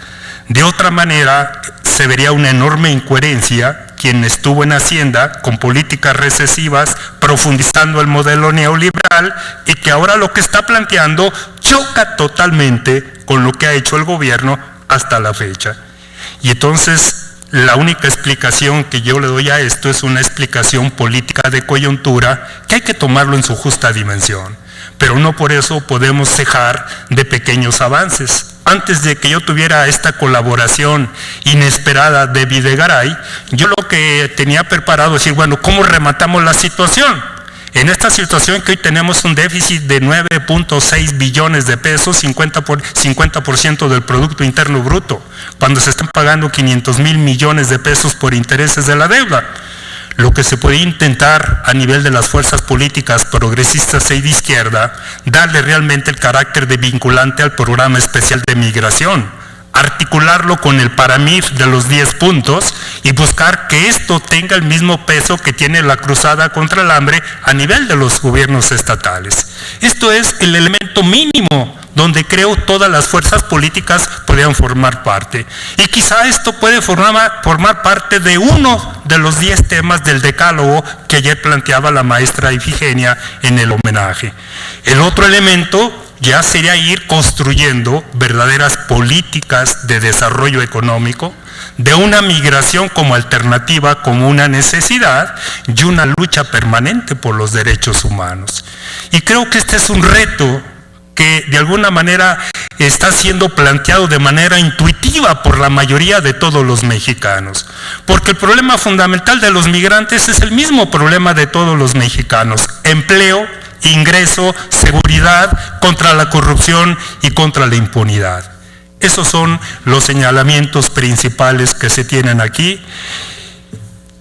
De otra manera, se vería una enorme incoherencia quien estuvo en Hacienda con políticas recesivas, profundizando el modelo neoliberal, y que ahora lo que está planteando choca totalmente con lo que ha hecho el gobierno hasta la fecha. Y entonces, la única explicación que yo le doy a esto es una explicación política de coyuntura que hay que tomarlo en su justa dimensión, pero no por eso podemos cejar de pequeños avances. Antes de que yo tuviera esta colaboración inesperada de Videgaray, yo lo que tenía preparado es decir, bueno, ¿cómo rematamos la situación? En esta situación que hoy tenemos un déficit de 9.6 billones de pesos, 50% del Producto Interno Bruto, cuando se están pagando 500,000 millones de pesos por intereses de la deuda. Lo que se puede intentar a nivel de las fuerzas políticas progresistas y de izquierda, darle realmente el carácter de vinculante al programa especial de migración, articularlo con el PARAMIF de los 10 puntos y buscar que esto tenga el mismo peso que tiene la cruzada contra el hambre a nivel de los gobiernos estatales. Esto es el elemento mínimo donde creo todas las fuerzas políticas podrían formar parte. Y quizá esto puede formar parte de uno de los 10 temas del decálogo que ayer planteaba la maestra Ifigenia en el homenaje. El otro elemento ya sería ir construyendo verdaderas políticas de desarrollo económico, de una migración como alternativa, como una necesidad y una lucha permanente por los derechos humanos. Y creo que este es un reto que de alguna manera está siendo planteado de manera intuitiva por la mayoría de todos los mexicanos, porque el problema fundamental de los migrantes es el mismo problema de todos los mexicanos: empleo, ingreso, seguridad, contra la corrupción y contra la impunidad. Esos son los señalamientos principales que se tienen aquí.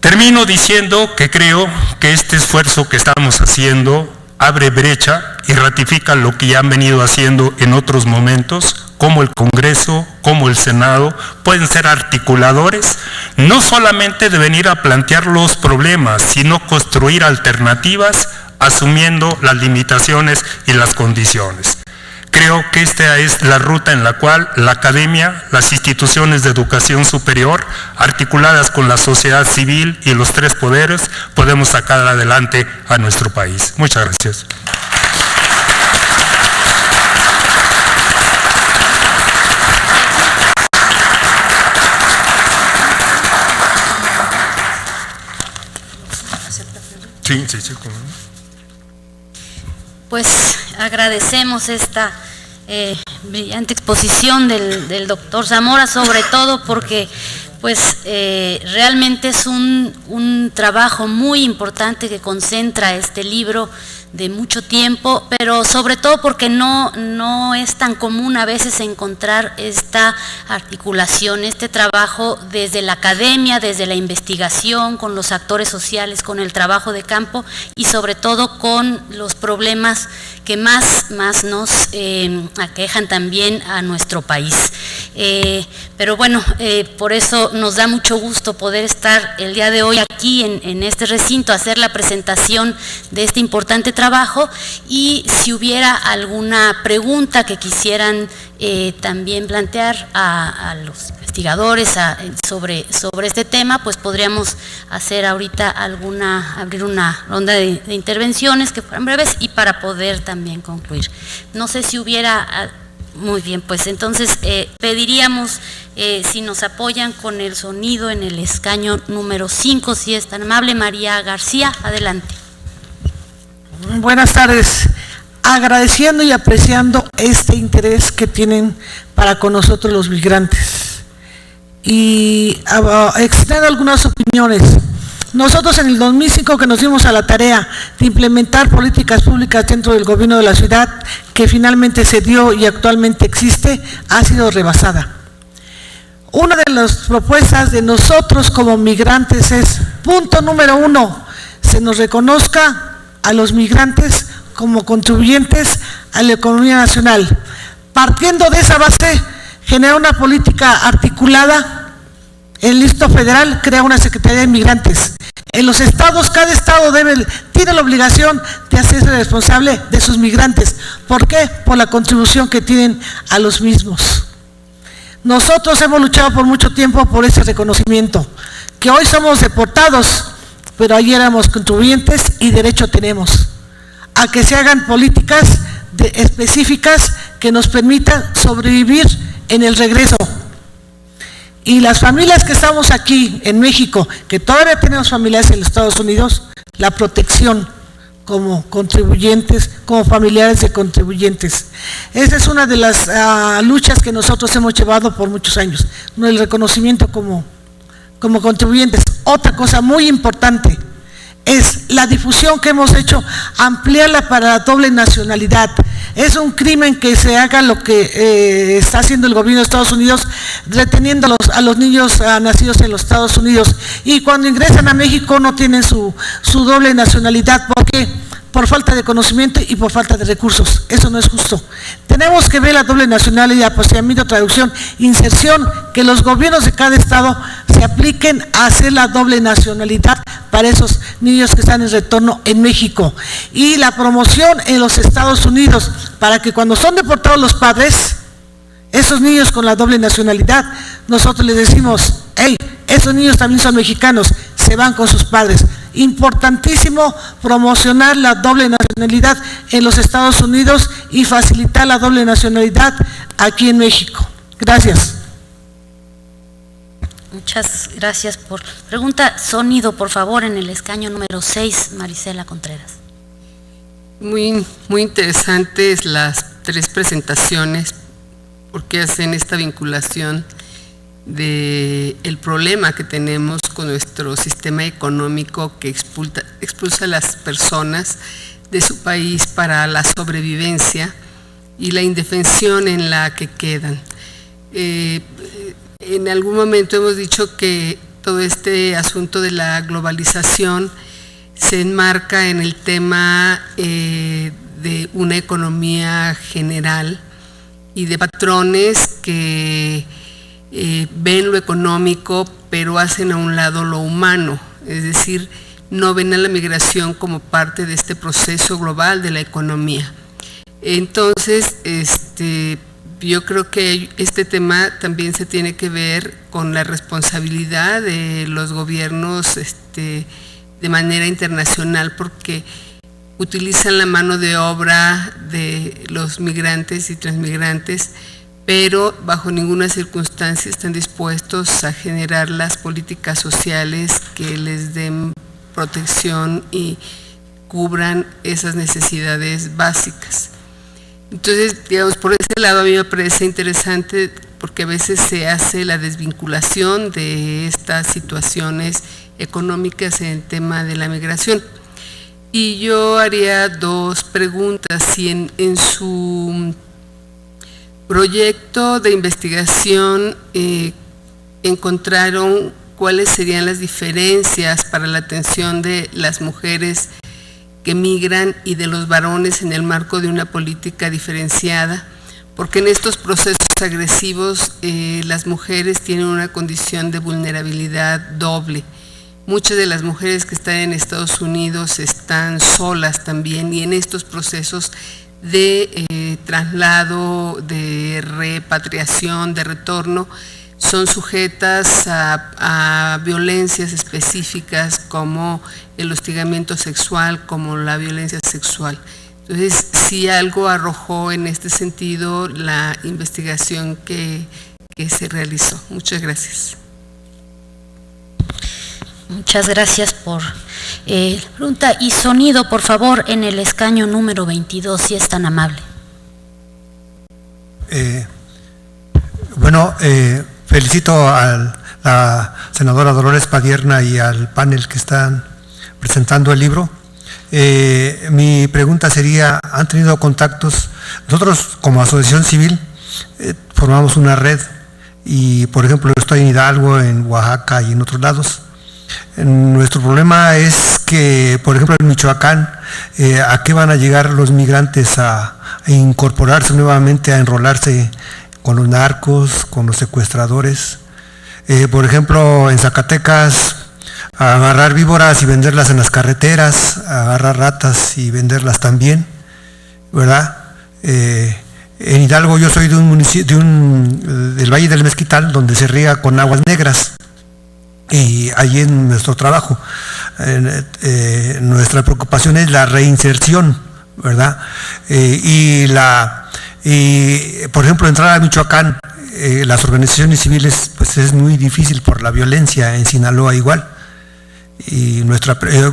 Termino diciendo que creo que este esfuerzo que estamos haciendo abre brecha y ratifica lo que ya han venido haciendo en otros momentos, como el Congreso, como el Senado, pueden ser articuladores, no solamente de venir a plantear los problemas, sino construir alternativas, asumiendo las limitaciones y las condiciones. Creo que esta es la ruta en la cual la academia, las instituciones de educación superior, articuladas con la sociedad civil y los 3 poderes, podemos sacar adelante a nuestro país. Muchas gracias. Sí, ¿cómo no? Pues agradecemos esta brillante exposición del doctor Zamora, sobre todo porque pues realmente es un trabajo muy importante que concentra este libro de mucho tiempo, pero sobre todo porque no es tan común a veces encontrar esta articulación, este trabajo desde la academia, desde la investigación, con los actores sociales, con el trabajo de campo y sobre todo con los problemas que más nos aquejan también a nuestro país. Pero bueno, por eso nos da mucho gusto poder estar el día de hoy aquí en este recinto, hacer la presentación de este importante trabajo, y si hubiera alguna pregunta que quisieran también plantear a los investigadores sobre este tema, pues podríamos hacer ahorita abrir una ronda de intervenciones que fueran breves y para poder también concluir. No sé si hubiera... Muy bien, pues entonces pediríamos si nos apoyan con el sonido en el escaño número 5, si es tan amable. María García, adelante. Buenas tardes. Agradeciendo y apreciando este interés que tienen para con nosotros los migrantes. Y extendiendo algunas opiniones. Nosotros en el 2005 que nos dimos a la tarea de implementar políticas públicas dentro del gobierno de la ciudad, que finalmente se dio y actualmente existe, ha sido rebasada. Una de las propuestas de nosotros como migrantes es, punto número 1, se nos reconozca a los migrantes como contribuyentes a la economía nacional. Partiendo de esa base, genera una política articulada. El Distrito Federal crea una Secretaría de Migrantes. En los estados, cada estado tiene la obligación de hacerse responsable de sus migrantes. ¿Por qué? Por la contribución que tienen a los mismos. Nosotros hemos luchado por mucho tiempo por ese reconocimiento, que hoy somos deportados, pero ayer éramos contribuyentes y derecho tenemos a que se hagan políticas específicas que nos permitan sobrevivir en el regreso. Y las familias que estamos aquí en México, que todavía tenemos familiares en los Estados Unidos, la protección como contribuyentes, como familiares de contribuyentes. Esa es una de las luchas que nosotros hemos llevado por muchos años, el reconocimiento como contribuyentes. Otra cosa muy importante es la difusión que hemos hecho, ampliarla para la doble nacionalidad. Es un crimen que se haga lo que está haciendo el gobierno de Estados Unidos, reteniendo a los niños nacidos en los Estados Unidos, y cuando ingresan a México no tienen su doble nacionalidad. ¿Por qué? Por falta de conocimiento y por falta de recursos. Eso no es justo. Tenemos que ver la doble nacionalidad, posicionamiento, traducción, inserción, que los gobiernos de cada estado se apliquen a hacer la doble nacionalidad para esos niños que están en retorno en México. Y la promoción en los Estados Unidos, para que cuando son deportados los padres, esos niños con la doble nacionalidad, nosotros les decimos, hey, esos niños también son mexicanos, se van con sus padres. Importantísimo promocionar la doble nacionalidad en los Estados Unidos y facilitar la doble nacionalidad aquí en México. Gracias. Muchas gracias por pregunta. Sonido, por favor, en el escaño número 6, Marisela Contreras. Muy interesantes las 3 presentaciones, porque hacen esta vinculación del problema que tenemos con nuestro sistema económico que expulsa a las personas de su país para la sobrevivencia y la indefensión en la que quedan. En algún momento hemos dicho que todo este asunto de la globalización se enmarca en el tema de una economía general y de patrones que ven lo económico, pero hacen a un lado lo humano, es decir, no ven a la migración como parte de este proceso global de la economía. Entonces, yo creo que este tema también se tiene que ver con la responsabilidad de los gobiernos de manera internacional, porque utilizan la mano de obra de los migrantes y transmigrantes, pero bajo ninguna circunstancia están dispuestos a generar las políticas sociales que les den protección y cubran esas necesidades básicas. Entonces, digamos, por ese lado a mí me parece interesante, porque a veces se hace la desvinculación de estas situaciones económicas en el tema de la migración. Y yo haría 2 preguntas. Si en su proyecto de investigación encontraron cuáles serían las diferencias para la atención de las mujeres que migran y de los varones en el marco de una política diferenciada, porque en estos procesos agresivos las mujeres tienen una condición de vulnerabilidad doble. Muchas de las mujeres que están en Estados Unidos están solas también, y en estos procesos de traslado, de repatriación, de retorno, son sujetas a violencias específicas como el hostigamiento sexual, como la violencia sexual. Entonces, si algo arrojó en este sentido la investigación que se realizó. Muchas gracias. Muchas gracias por pregunta. Y sonido, por favor, en el escaño número 22, si es tan amable. Felicito a la senadora Dolores Padierna y al panel que están presentando el libro. Mi pregunta sería, ¿han tenido contactos? Nosotros como asociación civil formamos una red y por ejemplo estoy en Hidalgo, en Oaxaca y en otros lados. Nuestro problema es que, por ejemplo, en Michoacán, ¿a qué van a llegar los migrantes a incorporarse nuevamente, a enrolarse con los narcos, con los secuestradores? Por ejemplo, en Zacatecas, a agarrar víboras y venderlas en las carreteras, a agarrar ratas y venderlas también, ¿verdad? En Hidalgo yo soy de un municipio, del Valle del Mezquital, donde se riega con aguas negras. Y ahí en nuestro trabajo, nuestra preocupación es la reinserción, ¿verdad? Y por ejemplo, entrar a Michoacán, las organizaciones civiles, pues es muy difícil por la violencia, en Sinaloa igual. Y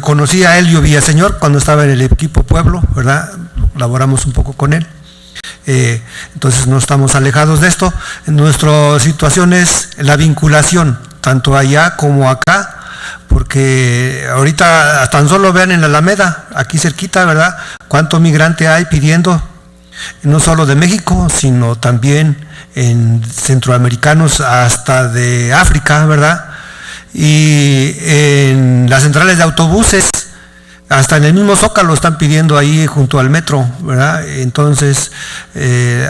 conocí a Elio Villaseñor cuando estaba en el equipo Pueblo, ¿verdad? Laboramos un poco con él. Entonces no estamos alejados de esto. Nuestra situación es la vinculación, tanto allá como acá, porque ahorita tan solo vean en la Alameda, aquí cerquita, ¿verdad?, cuánto migrante hay pidiendo, no solo de México, sino también en centroamericanos hasta de África, ¿verdad? Y en las centrales de autobuses, hasta en el mismo Zócalo están pidiendo ahí junto al metro, ¿verdad? Entonces,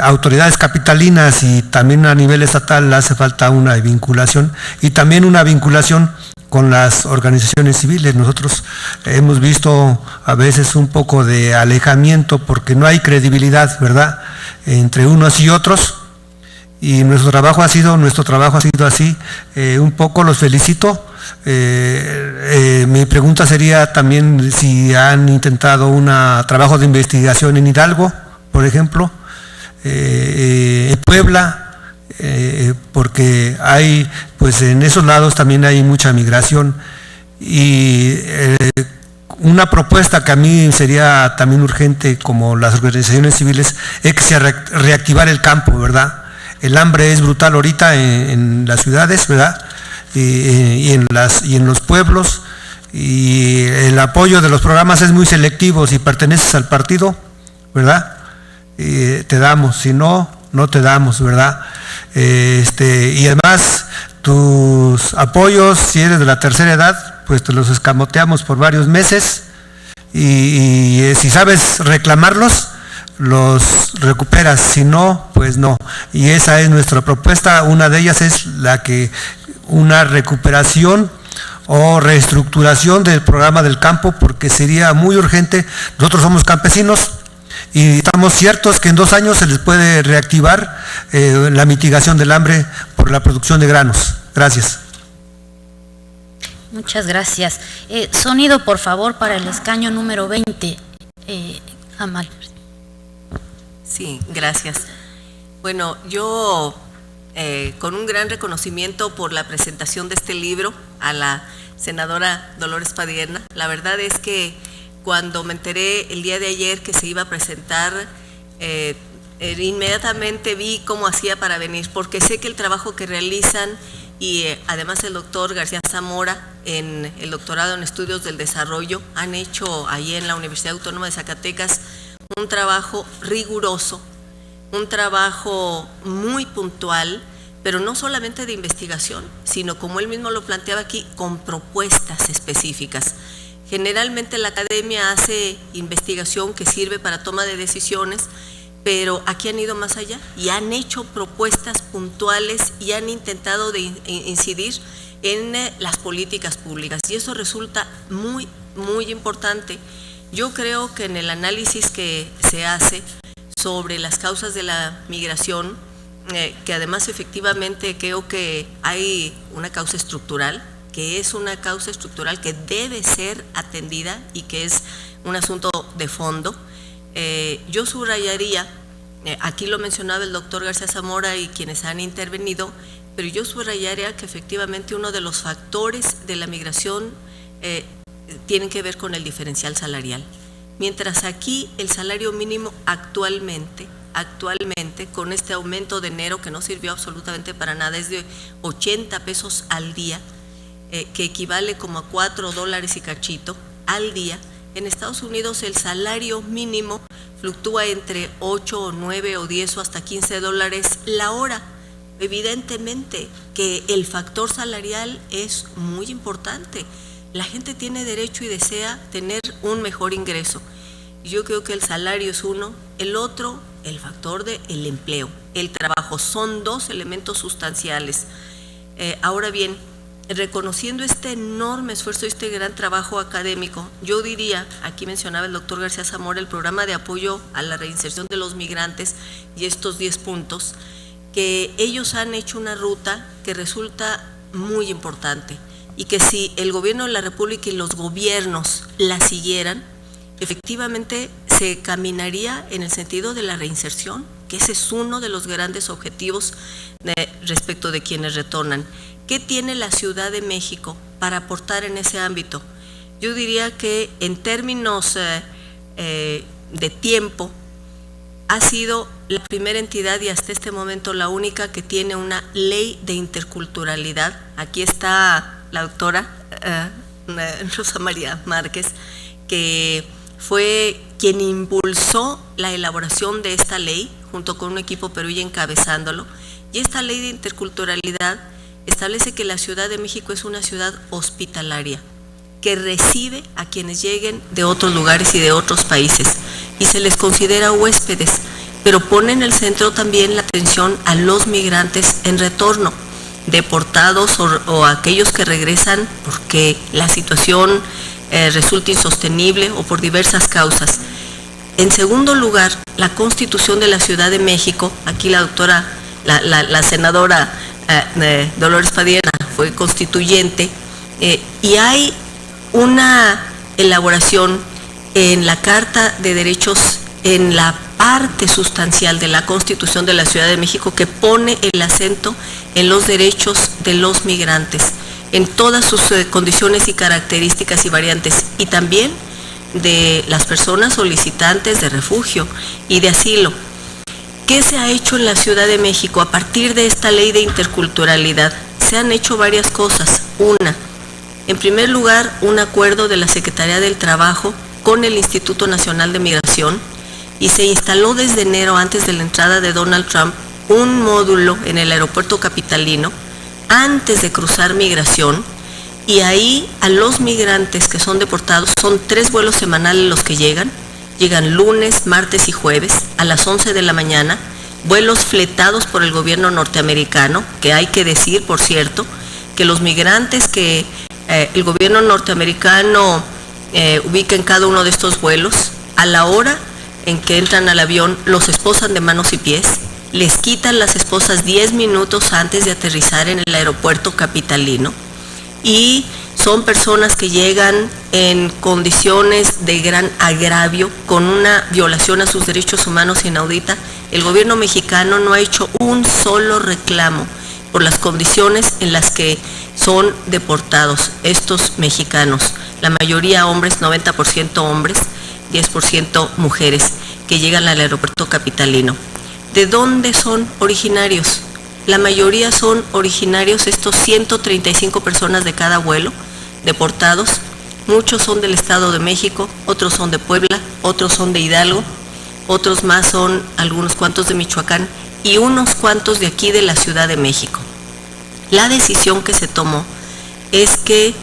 autoridades capitalinas y también a nivel estatal hace falta una vinculación, y también una vinculación con las organizaciones civiles. Nosotros hemos visto a veces un poco de alejamiento porque no hay credibilidad, ¿verdad?, entre unos y otros, y nuestro trabajo ha sido así. Un poco los felicito. Mi pregunta sería también si han intentado un trabajo de investigación en Hidalgo, por ejemplo, en Puebla, porque hay, pues en esos lados también hay mucha migración, y una propuesta que a mí sería también urgente, como las organizaciones civiles, es que se reactivar el campo, ¿verdad? El hambre es brutal ahorita en las ciudades, ¿verdad?, y en los pueblos, y el apoyo de los programas es muy selectivo. Si perteneces al partido, ¿verdad?, te damos; si no, no te damos, ¿verdad? Y además tus apoyos, si eres de la tercera edad, pues te los escamoteamos por varios meses, y si sabes reclamarlos, los recuperas; si no, pues no. Y esa es nuestra propuesta. Una de ellas es una recuperación o reestructuración del programa del campo, porque sería muy urgente. Nosotros somos campesinos y estamos ciertos que en 2 años se les puede reactivar la mitigación del hambre por la producción de granos. Gracias. Muchas gracias. Sonido, por favor, para el escaño número 20. Amal. Sí, gracias. Bueno, yo con un gran reconocimiento por la presentación de este libro a la senadora Dolores Padierna. La verdad es que cuando me enteré el día de ayer que se iba a presentar, inmediatamente vi cómo hacía para venir, porque sé que el trabajo que realizan, y además el doctor García Zamora, en el doctorado en estudios del desarrollo, han hecho ahí en la Universidad Autónoma de Zacatecas un trabajo riguroso, un trabajo muy puntual, pero no solamente de investigación, sino, como él mismo lo planteaba aquí, con propuestas específicas. Generalmente la academia hace investigación que sirve para toma de decisiones, pero aquí han ido más allá y han hecho propuestas puntuales y han intentado de incidir en las políticas públicas, y eso resulta muy, muy importante. Yo creo que en el análisis que se hace sobre las causas de la migración, que además efectivamente creo que hay una causa estructural, que es una causa estructural que debe ser atendida y que es un asunto de fondo. Yo subrayaría, aquí lo mencionaba el doctor García Zamora y quienes han intervenido, pero yo subrayaría que efectivamente uno de los factores de la migración tienen que ver con el diferencial salarial. Mientras aquí el salario mínimo actualmente, con este aumento de enero que no sirvió absolutamente para nada, es de 80 pesos al día, que equivale como a $4 y cachito al día. En Estados Unidos el salario mínimo fluctúa entre 8 o 9 o 10 o hasta $15 la hora. evidentemente que el factor salarial es muy importante. La gente tiene derecho y desea tener un mejor ingreso. Yo creo que el salario es uno, el otro, el factor del empleo, el trabajo, son dos elementos sustanciales. Ahora bien, reconociendo este enorme esfuerzo, este gran trabajo académico, yo diría, aquí mencionaba el doctor García Zamora, el programa de apoyo a la reinserción de los migrantes y estos 10 puntos, que ellos han hecho una ruta que resulta muy importante y que si el gobierno de la República y los gobiernos la siguieran, efectivamente se caminaría en el sentido de la reinserción, que ese es uno de los grandes objetivos respecto de quienes retornan. ¿Qué tiene la Ciudad de México para aportar en ese ámbito? Yo diría que en términos de tiempo, ha sido la primera entidad y hasta este momento la única que tiene una ley de interculturalidad. Aquí está la doctora Rosa María Márquez, que fue quien impulsó la elaboración de esta ley, junto con un equipo peruano encabezándolo. Y esta ley de interculturalidad establece que la Ciudad de México es una ciudad hospitalaria, que recibe a quienes lleguen de otros lugares y de otros países, y se les considera huéspedes, pero pone en el centro también la atención a los migrantes en retorno, deportados o aquellos que regresan porque la situación resulta insostenible o por diversas causas. En segundo lugar, la Constitución de la Ciudad de México, aquí la doctora, la senadora Dolores Padierna fue constituyente, y hay una elaboración en la Carta de Derechos, en la parte sustancial de la Constitución de la Ciudad de México, que pone el acento en los derechos de los migrantes, en todas sus condiciones y características y variantes, y también de las personas solicitantes de refugio y de asilo. ¿Qué se ha hecho en la Ciudad de México a partir de esta ley de interculturalidad? Se han hecho varias cosas. Una, en primer lugar, un acuerdo de la Secretaría del Trabajo con el Instituto Nacional de Migración, y se instaló desde enero, antes de la entrada de Donald Trump, un módulo en el aeropuerto capitalino antes de cruzar migración, y ahí a los migrantes que son deportados, son 3 vuelos semanales los que llegan lunes, martes y jueves a las 11 de la mañana, vuelos fletados por el gobierno norteamericano, que hay que decir, por cierto, que los migrantes que el gobierno norteamericano ubica en cada uno de estos vuelos, a la hora en que entran al avión, los esposan de manos y pies, les quitan las esposas 10 minutos antes de aterrizar en el aeropuerto capitalino, y son personas que llegan en condiciones de gran agravio, con una violación a sus derechos humanos inaudita. El gobierno mexicano no ha hecho un solo reclamo por las condiciones en las que son deportados estos mexicanos, la mayoría hombres, 90% hombres, 10% mujeres, que llegan al aeropuerto capitalino. ¿De dónde son originarios? La mayoría son originarios, estos 135 personas de cada vuelo, deportados. Muchos son del Estado de México, otros son de Puebla, otros son de Hidalgo, otros más son algunos cuantos de Michoacán y unos cuantos de aquí de la Ciudad de México. La decisión que se tomó es que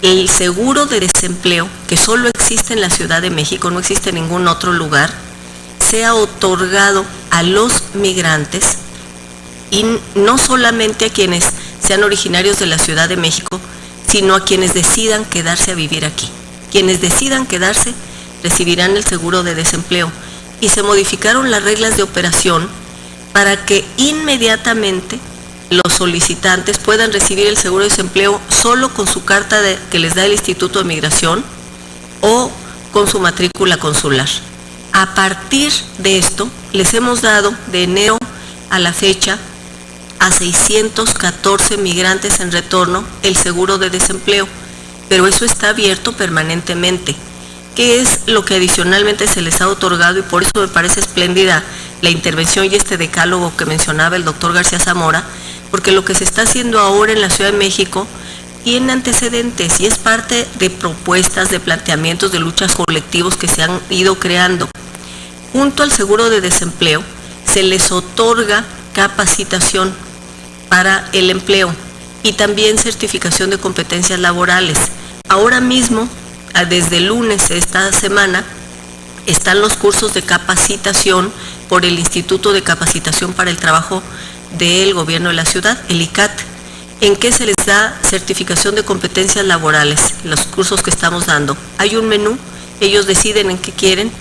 el seguro de desempleo, que solo existe en la Ciudad de México, no existe en ningún otro lugar, sea otorgado a los migrantes, y no solamente a quienes sean originarios de la Ciudad de México, sino a quienes decidan quedarse a vivir aquí. Quienes decidan quedarse recibirán el seguro de desempleo, y se modificaron las reglas de operación para que inmediatamente los solicitantes puedan recibir el seguro de desempleo solo con su carta que les da el Instituto de Migración o con su matrícula consular. A partir de esto, les hemos dado de enero a la fecha a 614 migrantes en retorno el seguro de desempleo, pero eso está abierto permanentemente. ¿Qué es lo que adicionalmente se les ha otorgado? Y por eso me parece espléndida la intervención y este decálogo que mencionaba el doctor García Zamora, porque lo que se está haciendo ahora en la Ciudad de México tiene antecedentes y es parte de propuestas, de planteamientos, de luchas colectivos que se han ido creando. Junto al seguro de desempleo se les otorga capacitación. para el empleo y también certificación de competencias laborales. Ahora mismo, desde el lunes de esta semana, están los cursos de capacitación por el Instituto de Capacitación para el Trabajo del Gobierno de la Ciudad, el ICAT, en que se les da certificación de competencias laborales, los cursos que estamos dando. Hay un menú, ellos deciden en qué quieren,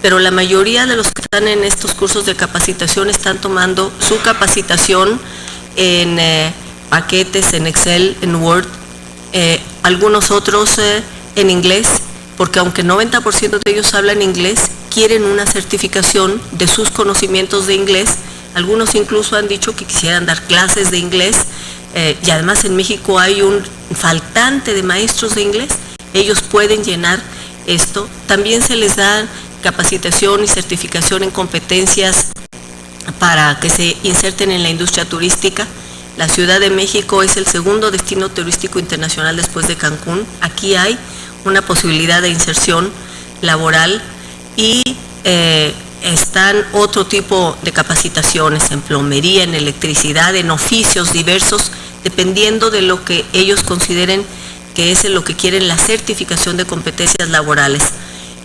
pero la mayoría de los que están en estos cursos de capacitación están tomando su capacitación en paquetes, en Excel, en Word, algunos otros en inglés, porque aunque 90% de ellos hablan inglés, quieren una certificación de sus conocimientos de inglés. Algunos incluso han dicho que quisieran dar clases de inglés, y además en México hay un faltante de maestros de inglés. Ellos pueden llenar esto. También se les da capacitación y certificación en competencias para que se inserten en la industria turística. La Ciudad de México es el segundo destino turístico internacional después de Cancún. Aquí hay una posibilidad de inserción laboral y están otro tipo de capacitaciones en plomería, en electricidad, en oficios diversos, dependiendo de lo que ellos consideren que es en lo que quieren la certificación de competencias laborales.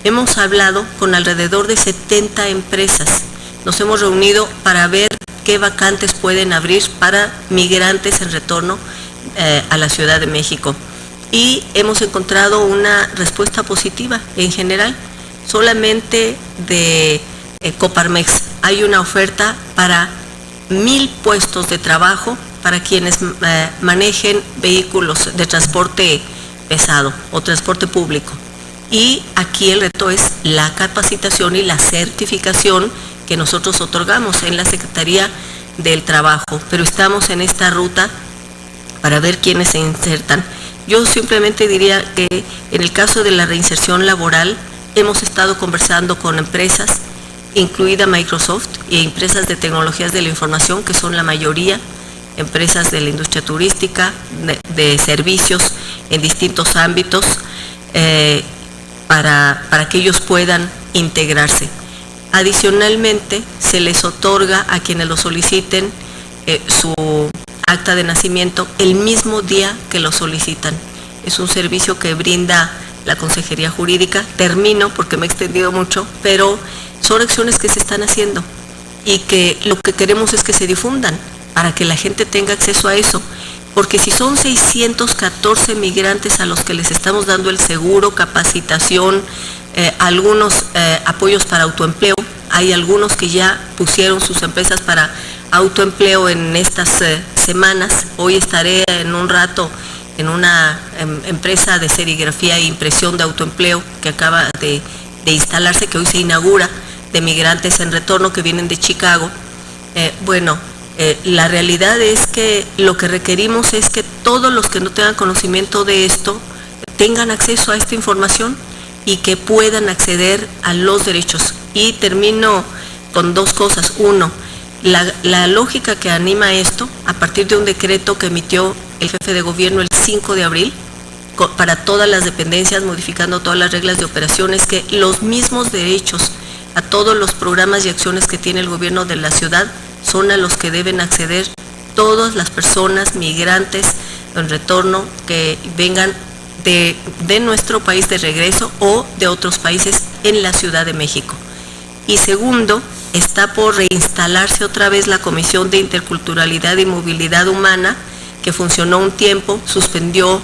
Hemos hablado con alrededor de 70 empresas. Nos hemos reunido para ver qué vacantes pueden abrir para migrantes en retorno a la Ciudad de México. Y hemos encontrado una respuesta positiva en general. Solamente de Coparmex hay una oferta para 1,000 puestos de trabajo para quienes manejen vehículos de transporte pesado o transporte público. Y aquí el reto es la capacitación y la certificación que nosotros otorgamos en la Secretaría del Trabajo, pero estamos en esta ruta para ver quiénes se insertan. Yo simplemente diría que en el caso de la reinserción laboral hemos estado conversando con empresas, incluida Microsoft, y empresas de tecnologías de la información, que son la mayoría, empresas de la industria turística, de servicios en distintos ámbitos, para que ellos puedan integrarse. Adicionalmente, se les otorga a quienes lo soliciten su acta de nacimiento el mismo día que lo solicitan. Es un servicio que brinda la Consejería Jurídica. Termino porque me he extendido mucho, pero son acciones que se están haciendo y que lo que queremos es que se difundan para que la gente tenga acceso a eso. Porque si son 614 migrantes a los que les estamos dando el seguro, capacitación, algunos apoyos para autoempleo, hay algunos que ya pusieron sus empresas para autoempleo en estas semanas. Hoy estaré en un rato en una empresa de serigrafía e impresión de autoempleo que acaba de instalarse, que hoy se inaugura, de migrantes en retorno que vienen de Chicago. La realidad es que lo que requerimos es que todos los que no tengan conocimiento de esto tengan acceso a esta información y que puedan acceder a los derechos. Y termino con dos cosas. Uno, la lógica que anima esto, a partir de un decreto que emitió el jefe de gobierno el 5 de abril, para todas las dependencias, modificando todas las reglas de operaciones, que los mismos derechos a todos los programas y acciones que tiene el gobierno de la ciudad son a los que deben acceder todas las personas migrantes en retorno que vengan de nuestro país de regreso o de otros países en la Ciudad de México. Y segundo, está por reinstalarse otra vez la Comisión de Interculturalidad y Movilidad Humana, que funcionó un tiempo, suspendió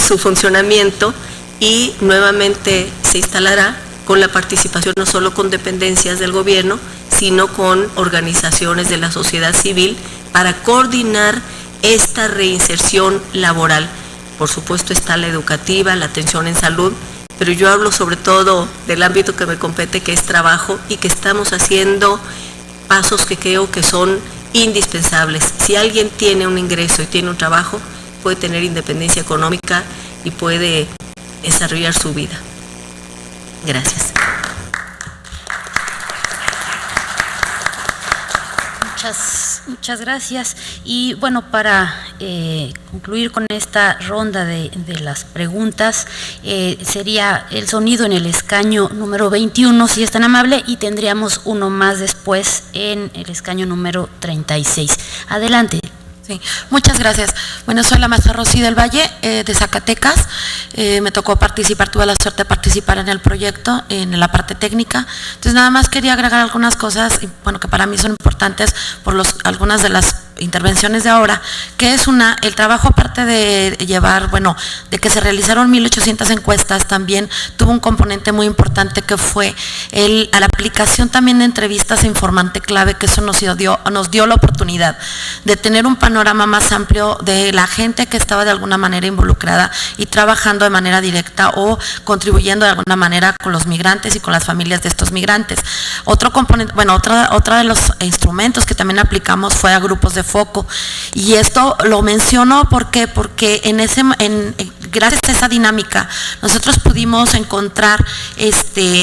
su funcionamiento y nuevamente se instalará con la participación no solo con dependencias del gobierno, sino con organizaciones de la sociedad civil para coordinar esta reinserción laboral. Por supuesto está la educativa, la atención en salud, pero yo hablo sobre todo del ámbito que me compete, que es trabajo, y que estamos haciendo pasos que creo que son indispensables. Si alguien tiene un ingreso y tiene un trabajo, puede tener independencia económica y puede desarrollar su vida. Gracias. Muchas gracias. Y bueno, para concluir con esta ronda de las preguntas, sería el sonido en el escaño número 21, si es tan amable, y tendríamos uno más después en el escaño número 36. Adelante, Sí, muchas gracias. Bueno, soy la maestra Rosy del Valle, de Zacatecas. Me tocó participar, tuve la suerte de participar en el proyecto, en la parte técnica. Entonces, nada más quería agregar algunas cosas, bueno, que para mí son importantes por algunas de las intervenciones de ahora, que es el trabajo, aparte de llevar, bueno, de que se realizaron 1,800 encuestas, también tuvo un componente muy importante que fue a la aplicación también de entrevistas e informante clave, que eso nos dio la oportunidad de tener un panorama más amplio de la gente que estaba de alguna manera involucrada y trabajando de manera directa o contribuyendo de alguna manera con los migrantes y con las familias de estos migrantes. Otro componente, bueno, otra de los instrumentos que también aplicamos fue a grupos de foco, y esto lo menciono porque gracias a esa dinámica nosotros pudimos encontrar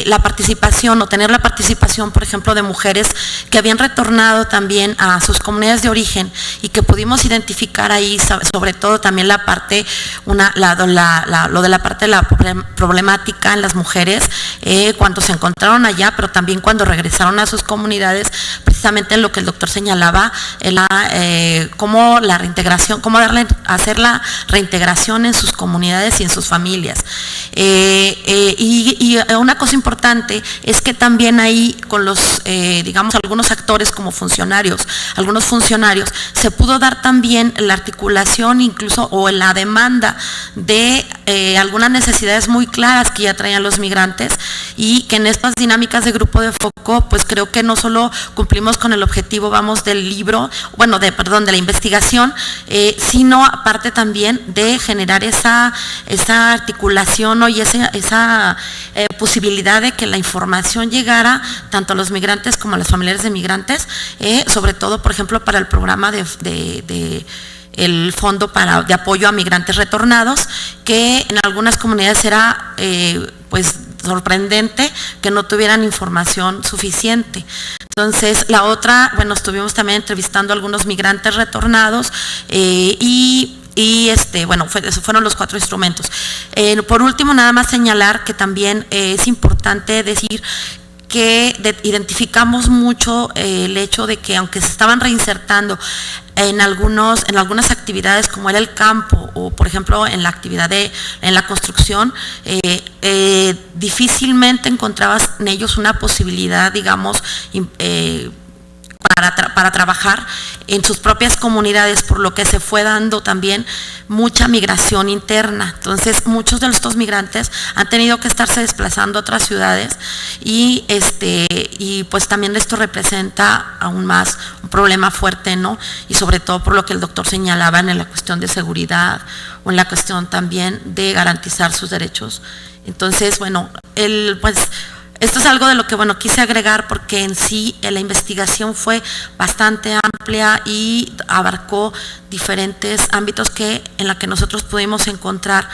la participación o tener la participación, por ejemplo, de mujeres que habían retornado también a sus comunidades de origen y que pudimos identificar ahí sobre todo también la parte, lo de la parte de la problemática en las mujeres cuando se encontraron allá, pero también cuando regresaron a sus comunidades, precisamente lo que el doctor señalaba, cómo la reintegración, hacer la reintegración en sus comunidades y en sus familias. Y una cosa importante es que también ahí con digamos, algunos actores como algunos funcionarios, se pudo dar también la articulación incluso o la demanda de algunas necesidades muy claras que ya traían los migrantes, y que en estas dinámicas de grupo de foco, pues creo que no solo cumplimos con el objetivo, del libro, de la investigación, sino aparte también de generar esa articulación, ¿no? Y esa posibilidad de que la información llegara tanto a los migrantes como a los familiares de migrantes, sobre todo, por ejemplo, para el programa el Fondo de Apoyo a Migrantes Retornados, que en algunas comunidades era pues sorprendente que no tuvieran información suficiente. Entonces, la otra, bueno, estuvimos también entrevistando a algunos migrantes retornados esos fueron los 4 instrumentos. Por último, nada más señalar que también es importante decir que identificamos mucho el hecho de que aunque se estaban reinsertando en algunas actividades como era el campo o por ejemplo en la actividad en la construcción, difícilmente encontrabas en ellos una posibilidad, digamos, para trabajar en sus propias comunidades, por lo que se fue dando también mucha migración interna. Entonces, muchos de estos migrantes han tenido que estarse desplazando a otras ciudades y pues también esto representa aún más un problema fuerte, ¿no? Y sobre todo por lo que el doctor señalaba en la cuestión de seguridad o en la cuestión también de garantizar sus derechos. Entonces, bueno, esto es algo de lo que, bueno, quise agregar porque en sí la investigación fue bastante amplia y abarcó diferentes ámbitos en la que nosotros pudimos encontrar,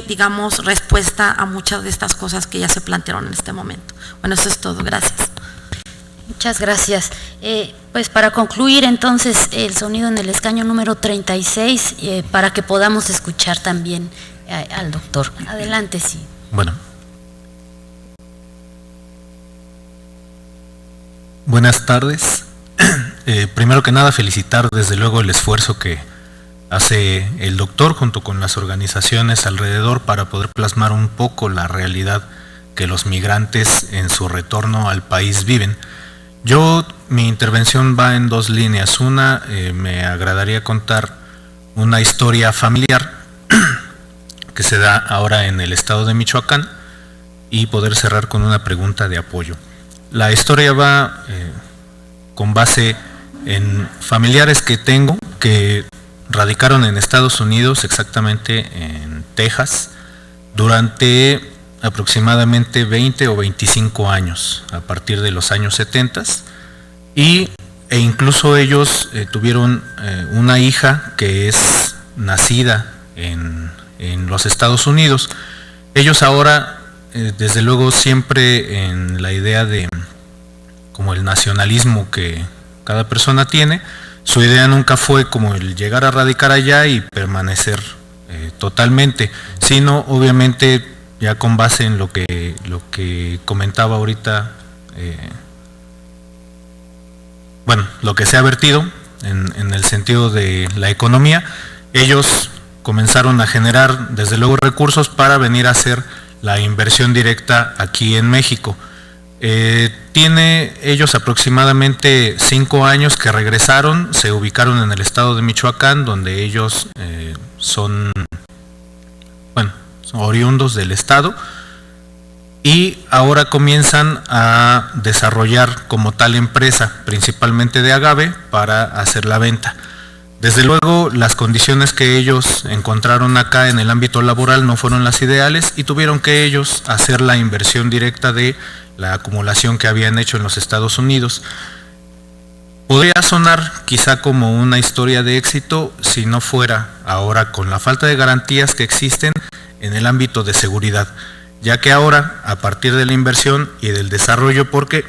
digamos, respuesta a muchas de estas cosas que ya se plantearon en este momento. Bueno, eso es todo. Gracias. Muchas gracias. Pues para concluir entonces el sonido en el escaño número 36, para que podamos escuchar también al doctor. Adelante, sí. Bueno. Buenas tardes. Primero que nada, felicitar desde luego el esfuerzo que hace el doctor junto con las organizaciones alrededor para poder plasmar un poco la realidad que los migrantes en su retorno al país viven. Mi intervención va en 2 líneas. Una, me agradaría contar una historia familiar que se da ahora en el estado de Michoacán y poder cerrar con una pregunta de apoyo. La historia va con base en familiares que tengo que radicaron en Estados Unidos, exactamente en Texas, durante aproximadamente 20 o 25 años, a partir de los años 70, e incluso ellos tuvieron una hija que es nacida en los Estados Unidos. Ellos ahora, desde luego, siempre en la idea de como el nacionalismo que cada persona tiene, su idea nunca fue como el llegar a radicar allá y permanecer totalmente, sino obviamente ya con base en lo que comentaba ahorita, lo que se ha vertido, en el sentido de la economía, ellos comenzaron a generar desde luego recursos para venir a hacer la inversión directa aquí en México. Tiene ellos aproximadamente 5 años que regresaron, se ubicaron en el estado de Michoacán, donde ellos son oriundos del estado, y ahora comienzan a desarrollar como tal empresa, principalmente de agave, para hacer la venta. Desde luego, las condiciones que ellos encontraron acá en el ámbito laboral no fueron las ideales y tuvieron que ellos hacer la inversión directa de la acumulación que habían hecho en los Estados Unidos. Podría sonar quizá como una historia de éxito si no fuera ahora con la falta de garantías que existen en el ámbito de seguridad, ya que ahora, a partir de la inversión y del desarrollo, porque,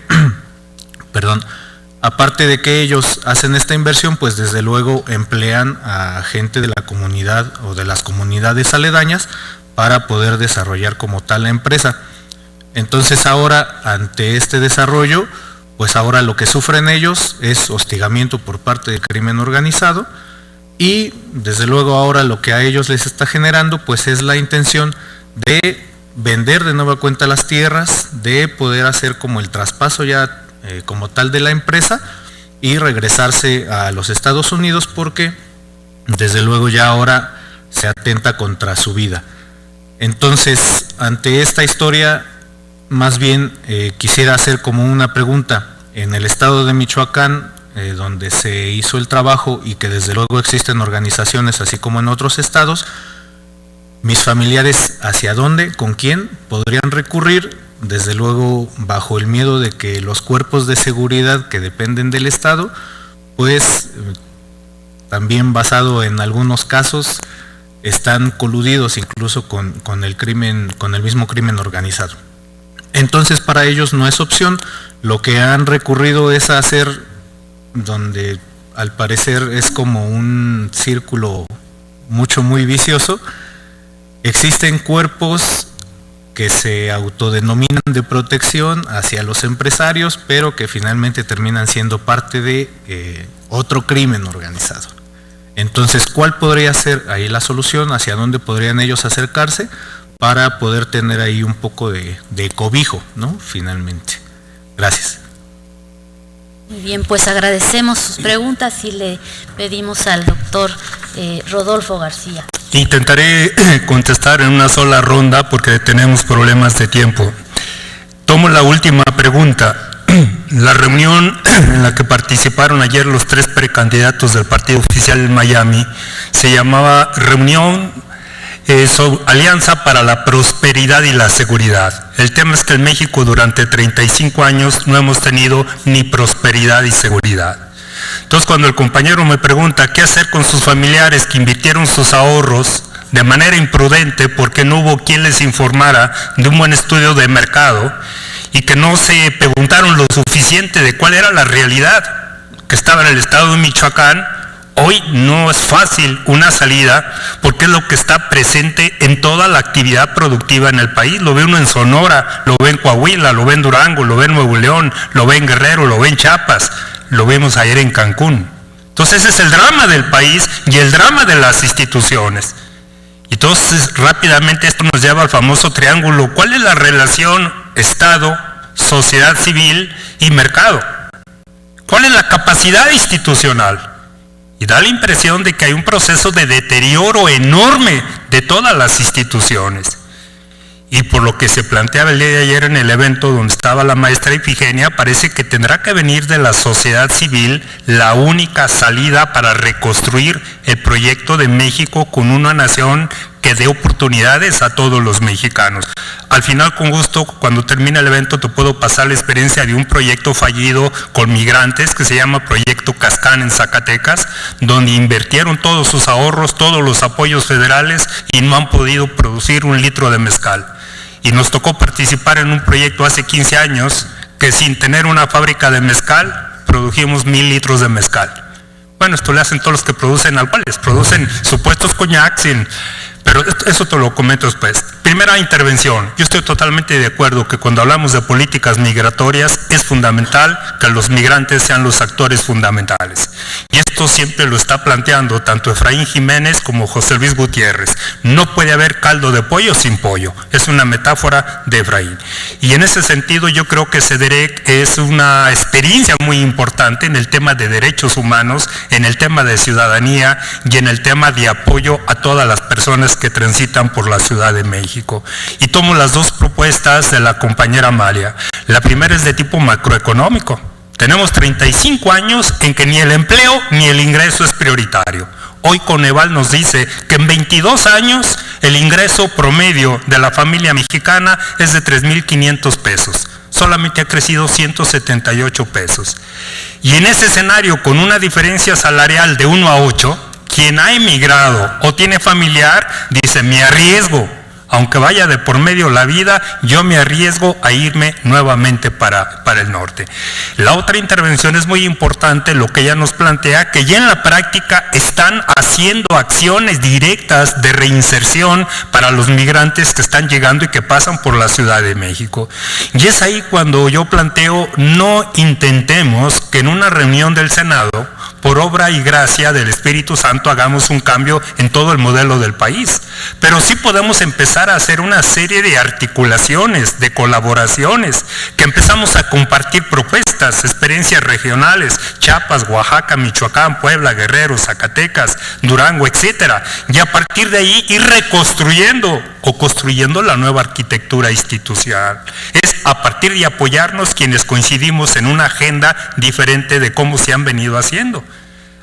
aparte de que ellos hacen esta inversión, pues desde luego emplean a gente de la comunidad o de las comunidades aledañas para poder desarrollar como tal la empresa. Entonces ahora, ante este desarrollo, pues ahora lo que sufren ellos es hostigamiento por parte del crimen organizado y desde luego ahora lo que a ellos les está generando pues es la intención de vender de nueva cuenta las tierras, de poder hacer como el traspaso ya como tal de la empresa y regresarse a los Estados Unidos porque desde luego ya ahora se atenta contra su vida. Entonces, ante esta historia, más bien quisiera hacer como una pregunta. En el estado de Michoacán, donde se hizo el trabajo y que desde luego existen organizaciones así como en otros estados, mis familiares, ¿hacia dónde, con quién podrían recurrir? Desde luego bajo el miedo de que los cuerpos de seguridad que dependen del estado, pues también basado en algunos casos, están coludidos incluso con el crimen, con el mismo crimen organizado. Entonces para ellos no es opción, lo que han recurrido es a hacer, donde al parecer es como un círculo muy vicioso. Existen cuerpos que se autodenominan de protección hacia los empresarios, pero que finalmente terminan siendo parte de otro crimen organizado. Entonces, ¿cuál podría ser ahí la solución? ¿Hacia dónde podrían ellos acercarse para poder tener ahí un poco de cobijo, ¿no? Finalmente. Gracias. Muy bien, pues agradecemos sus preguntas y le pedimos al doctor Rodolfo García. Intentaré contestar en una sola ronda porque tenemos problemas de tiempo. Tomo la última pregunta. La reunión en la que participaron ayer los 3 precandidatos del partido oficial en Miami se llamaba Reunión Alianza para la Prosperidad y la Seguridad. El tema es que en México durante 35 años no hemos tenido ni prosperidad y seguridad. Entonces cuando el compañero me pregunta qué hacer con sus familiares que invirtieron sus ahorros de manera imprudente porque no hubo quien les informara de un buen estudio de mercado y que no se preguntaron lo suficiente de cuál era la realidad que estaba en el estado de Michoacán, hoy no es fácil una salida porque es lo que está presente en toda la actividad productiva en el país. Lo ve uno en Sonora, lo ve en Coahuila, lo ve en Durango, lo ve en Nuevo León, lo ve en Guerrero, lo ve en Chiapas, lo vimos ayer en Cancún. Entonces ese es el drama del país y el drama de las instituciones. Entonces rápidamente esto nos lleva al famoso triángulo. ¿Cuál es la relación Estado, sociedad civil y mercado? ¿Cuál es la capacidad institucional? Y da la impresión de que hay un proceso de deterioro enorme de todas las instituciones. Y por lo que se planteaba el día de ayer en el evento donde estaba la maestra Ifigenia, parece que tendrá que venir de la sociedad civil la única salida para reconstruir el proyecto de México con una nación que dé oportunidades a todos los mexicanos. Al final, con gusto, cuando termine el evento, te puedo pasar la experiencia de un proyecto fallido con migrantes que se llama Proyecto Cascán en Zacatecas, donde invirtieron todos sus ahorros, todos los apoyos federales y no han podido producir un litro de mezcal. Y nos tocó participar en un proyecto hace 15 años que sin tener una fábrica de mezcal, produjimos 1000 litros de mezcal. Bueno, esto le hacen todos los que producen alcoholes, producen supuestos coñacs, pero eso te lo comento después. Primera intervención, yo estoy totalmente de acuerdo que cuando hablamos de políticas migratorias es fundamental que los migrantes sean los actores fundamentales. Y es esto siempre lo está planteando tanto Efraín Jiménez como José Luis Gutiérrez. No puede haber caldo de pollo sin pollo. Es una metáfora de Efraín. Y en ese sentido yo creo que CEDEREC es una experiencia muy importante en el tema de derechos humanos, en el tema de ciudadanía y en el tema de apoyo a todas las personas que transitan por la Ciudad de México. Y tomo las dos propuestas de la compañera Amalia. La primera es de tipo macroeconómico. Tenemos 35 años en que ni el empleo ni el ingreso es prioritario. Hoy Coneval nos dice que en 22 años el ingreso promedio de la familia mexicana es de 3,500 pesos. Solamente ha crecido 178 pesos. Y en ese escenario, con una diferencia salarial de 1 a 8, quien ha emigrado o tiene familiar dice, me arriesgo. Aunque vaya de por medio la vida, yo me arriesgo a irme nuevamente para el norte. La otra intervención es muy importante, lo que ella nos plantea, que ya en la práctica están haciendo acciones directas de reinserción para los migrantes que están llegando y que pasan por la Ciudad de México. Y es ahí cuando yo planteo, no intentemos que en una reunión del Senado, por obra y gracia del Espíritu Santo, hagamos un cambio en todo el modelo del país. Pero sí podemos empezar a hacer una serie de articulaciones, de colaboraciones, que empezamos a compartir propuestas, experiencias regionales, Chiapas, Oaxaca, Michoacán, Puebla, Guerrero, Zacatecas, Durango, etcétera. Y a partir de ahí ir reconstruyendo o construyendo la nueva arquitectura institucional. Es a partir de apoyarnos quienes coincidimos en una agenda diferente de cómo se han venido haciendo.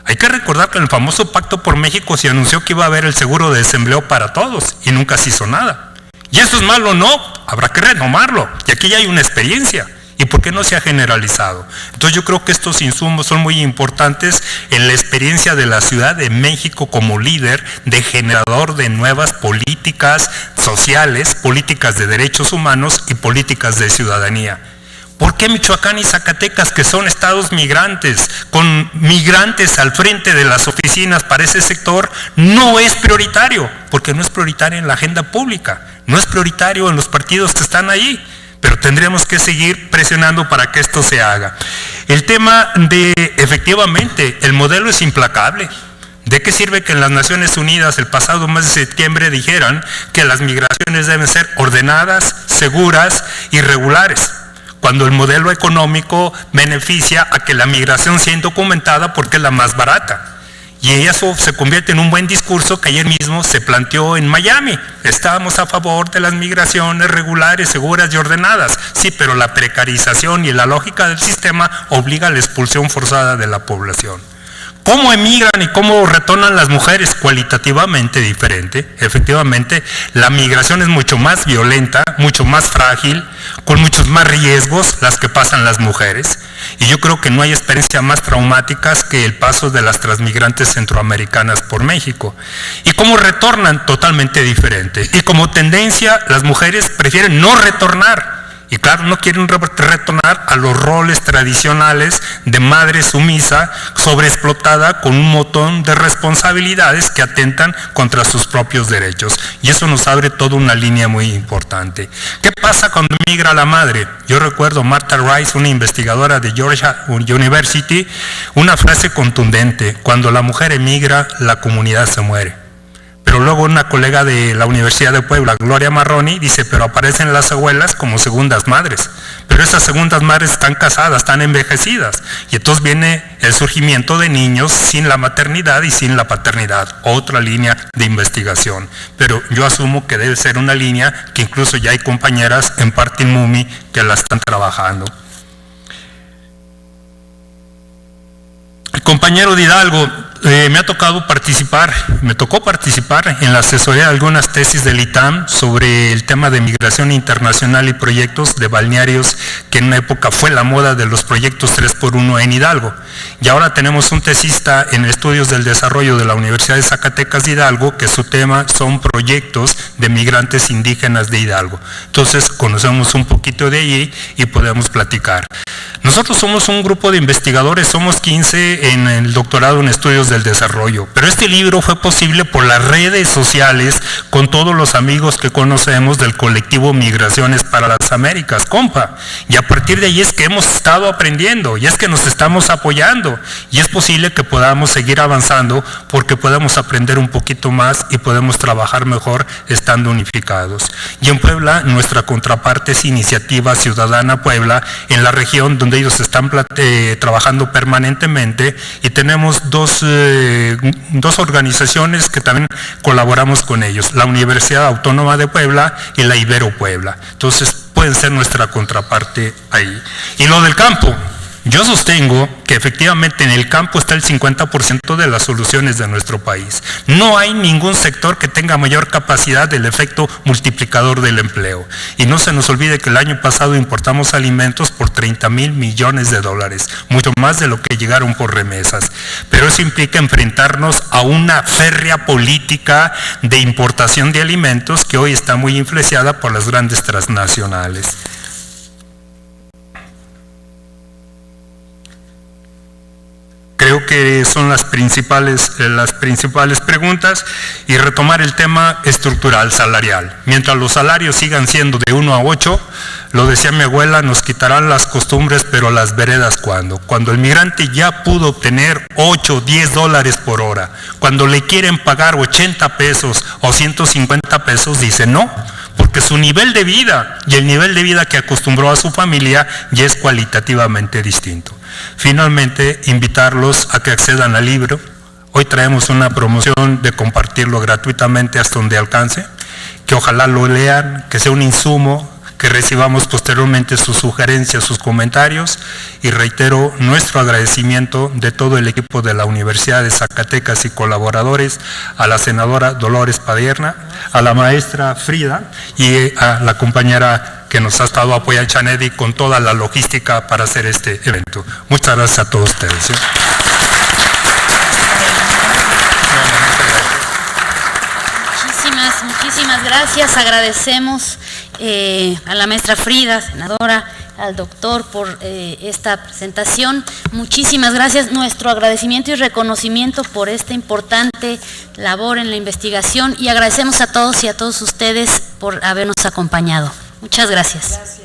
Hay que recordar que en el famoso Pacto por México se anunció que iba a haber el seguro de desempleo para todos y nunca se hizo nada. ¿Y eso es malo o no? Habrá que retomarlo. Y aquí ya hay una experiencia. ¿Y por qué no se ha generalizado? Entonces yo creo que estos insumos son muy importantes en la experiencia de la Ciudad de México como líder de generador de nuevas políticas sociales, políticas de derechos humanos y políticas de ciudadanía. ¿Por qué Michoacán y Zacatecas, que son estados migrantes, con migrantes al frente de las oficinas para ese sector, no es prioritario? Porque no es prioritario en la agenda pública, no es prioritario en los partidos que están allí, pero tendremos que seguir presionando para que esto se haga. El tema de, efectivamente, el modelo es implacable. ¿De qué sirve que en las Naciones Unidas el pasado mes de septiembre dijeran que las migraciones deben ser ordenadas, seguras y regulares, cuando el modelo económico beneficia a que la migración sea indocumentada porque es la más barata? Y eso se convierte en un buen discurso que ayer mismo se planteó en Miami. Estábamos a favor de las migraciones regulares, seguras y ordenadas. Sí, pero la precarización y la lógica del sistema obliga a la expulsión forzada de la población. ¿Cómo emigran y cómo retornan las mujeres? Cualitativamente diferente. Efectivamente, la migración es mucho más violenta, mucho más frágil, con muchos más riesgos las que pasan las mujeres. Y yo creo que no hay experiencias más traumáticas que el paso de las transmigrantes centroamericanas por México. ¿Y cómo retornan? Totalmente diferente. Y como tendencia, las mujeres prefieren no retornar. Y claro, no quieren retornar a los roles tradicionales de madre sumisa, sobreexplotada con un montón de responsabilidades que atentan contra sus propios derechos. Y eso nos abre toda una línea muy importante. ¿Qué pasa cuando migra la madre? Yo recuerdo Martha Rice, una investigadora de Georgia University, una frase contundente: cuando la mujer emigra, la comunidad se muere. Pero luego una colega de la Universidad de Puebla, Gloria Marroni, dice, pero aparecen las abuelas como segundas madres. Pero esas segundas madres están casadas, están envejecidas. Y entonces viene el surgimiento de niños sin la maternidad y sin la paternidad. Otra línea de investigación. Pero yo asumo que debe ser una línea que incluso ya hay compañeras en Partin Mumi que la están trabajando. El compañero de Hidalgo, me tocó participar en la asesoría de algunas tesis del ITAM sobre el tema de migración internacional y proyectos de balnearios, que en una época fue la moda de los proyectos 3x1 en Hidalgo. Y ahora tenemos un tesista en estudios del desarrollo de la Universidad de Zacatecas de Hidalgo, que su tema son proyectos de migrantes indígenas de Hidalgo. Entonces conocemos un poquito de allí y podemos platicar. Nosotros somos un grupo de investigadores, somos 15 en el doctorado en estudios del Desarrollo. Pero este libro fue posible por las redes sociales con todos los amigos que conocemos del colectivo Migraciones para las Américas, compa. Y a partir de ahí es que hemos estado aprendiendo y es que nos estamos apoyando y es posible que podamos seguir avanzando porque podemos aprender un poquito más y podemos trabajar mejor estando unificados. Y en Puebla, nuestra contraparte es Iniciativa Ciudadana Puebla, en la región donde ellos están trabajando permanentemente, y tenemos dos organizaciones que también colaboramos con ellos, la Universidad Autónoma de Puebla y la Ibero Puebla. Entonces pueden ser nuestra contraparte ahí. Y lo del campo, yo sostengo que efectivamente en el campo está el 50% de las soluciones de nuestro país. No hay ningún sector que tenga mayor capacidad del efecto multiplicador del empleo. Y no se nos olvide que el año pasado importamos alimentos por 30,000 millones de dólares, mucho más de lo que llegaron por remesas. Pero eso implica enfrentarnos a una férrea política de importación de alimentos que hoy está muy influenciada por las grandes transnacionales. Creo que son las principales preguntas, y retomar el tema estructural, salarial. Mientras los salarios sigan siendo de 1 a 8, lo decía mi abuela, nos quitarán las costumbres, pero las veredas ¿cuándo? Cuando el migrante ya pudo obtener 8, 10 dólares por hora, cuando le quieren pagar 80 pesos o 150 pesos, dice no, porque su nivel de vida y el nivel de vida que acostumbró a su familia ya es cualitativamente distinto. Finalmente, invitarlos a que accedan al libro. Hoy traemos una promoción de compartirlo gratuitamente hasta donde alcance, que ojalá lo lean, que sea un insumo, que recibamos posteriormente sus sugerencias, sus comentarios, y reitero nuestro agradecimiento de todo el equipo de la Universidad de Zacatecas y colaboradores, a la senadora Dolores Padierna, a la maestra Frida y a la compañera que nos ha estado apoyando, Chanedi, con toda la logística para hacer este evento. Muchas gracias a todos ustedes. Muchísimas gracias. Agradecemos a la maestra Frida, senadora, al doctor por esta presentación. Muchísimas gracias. Nuestro agradecimiento y reconocimiento por esta importante labor en la investigación, y agradecemos a todos y a todos ustedes por habernos acompañado. Muchas gracias.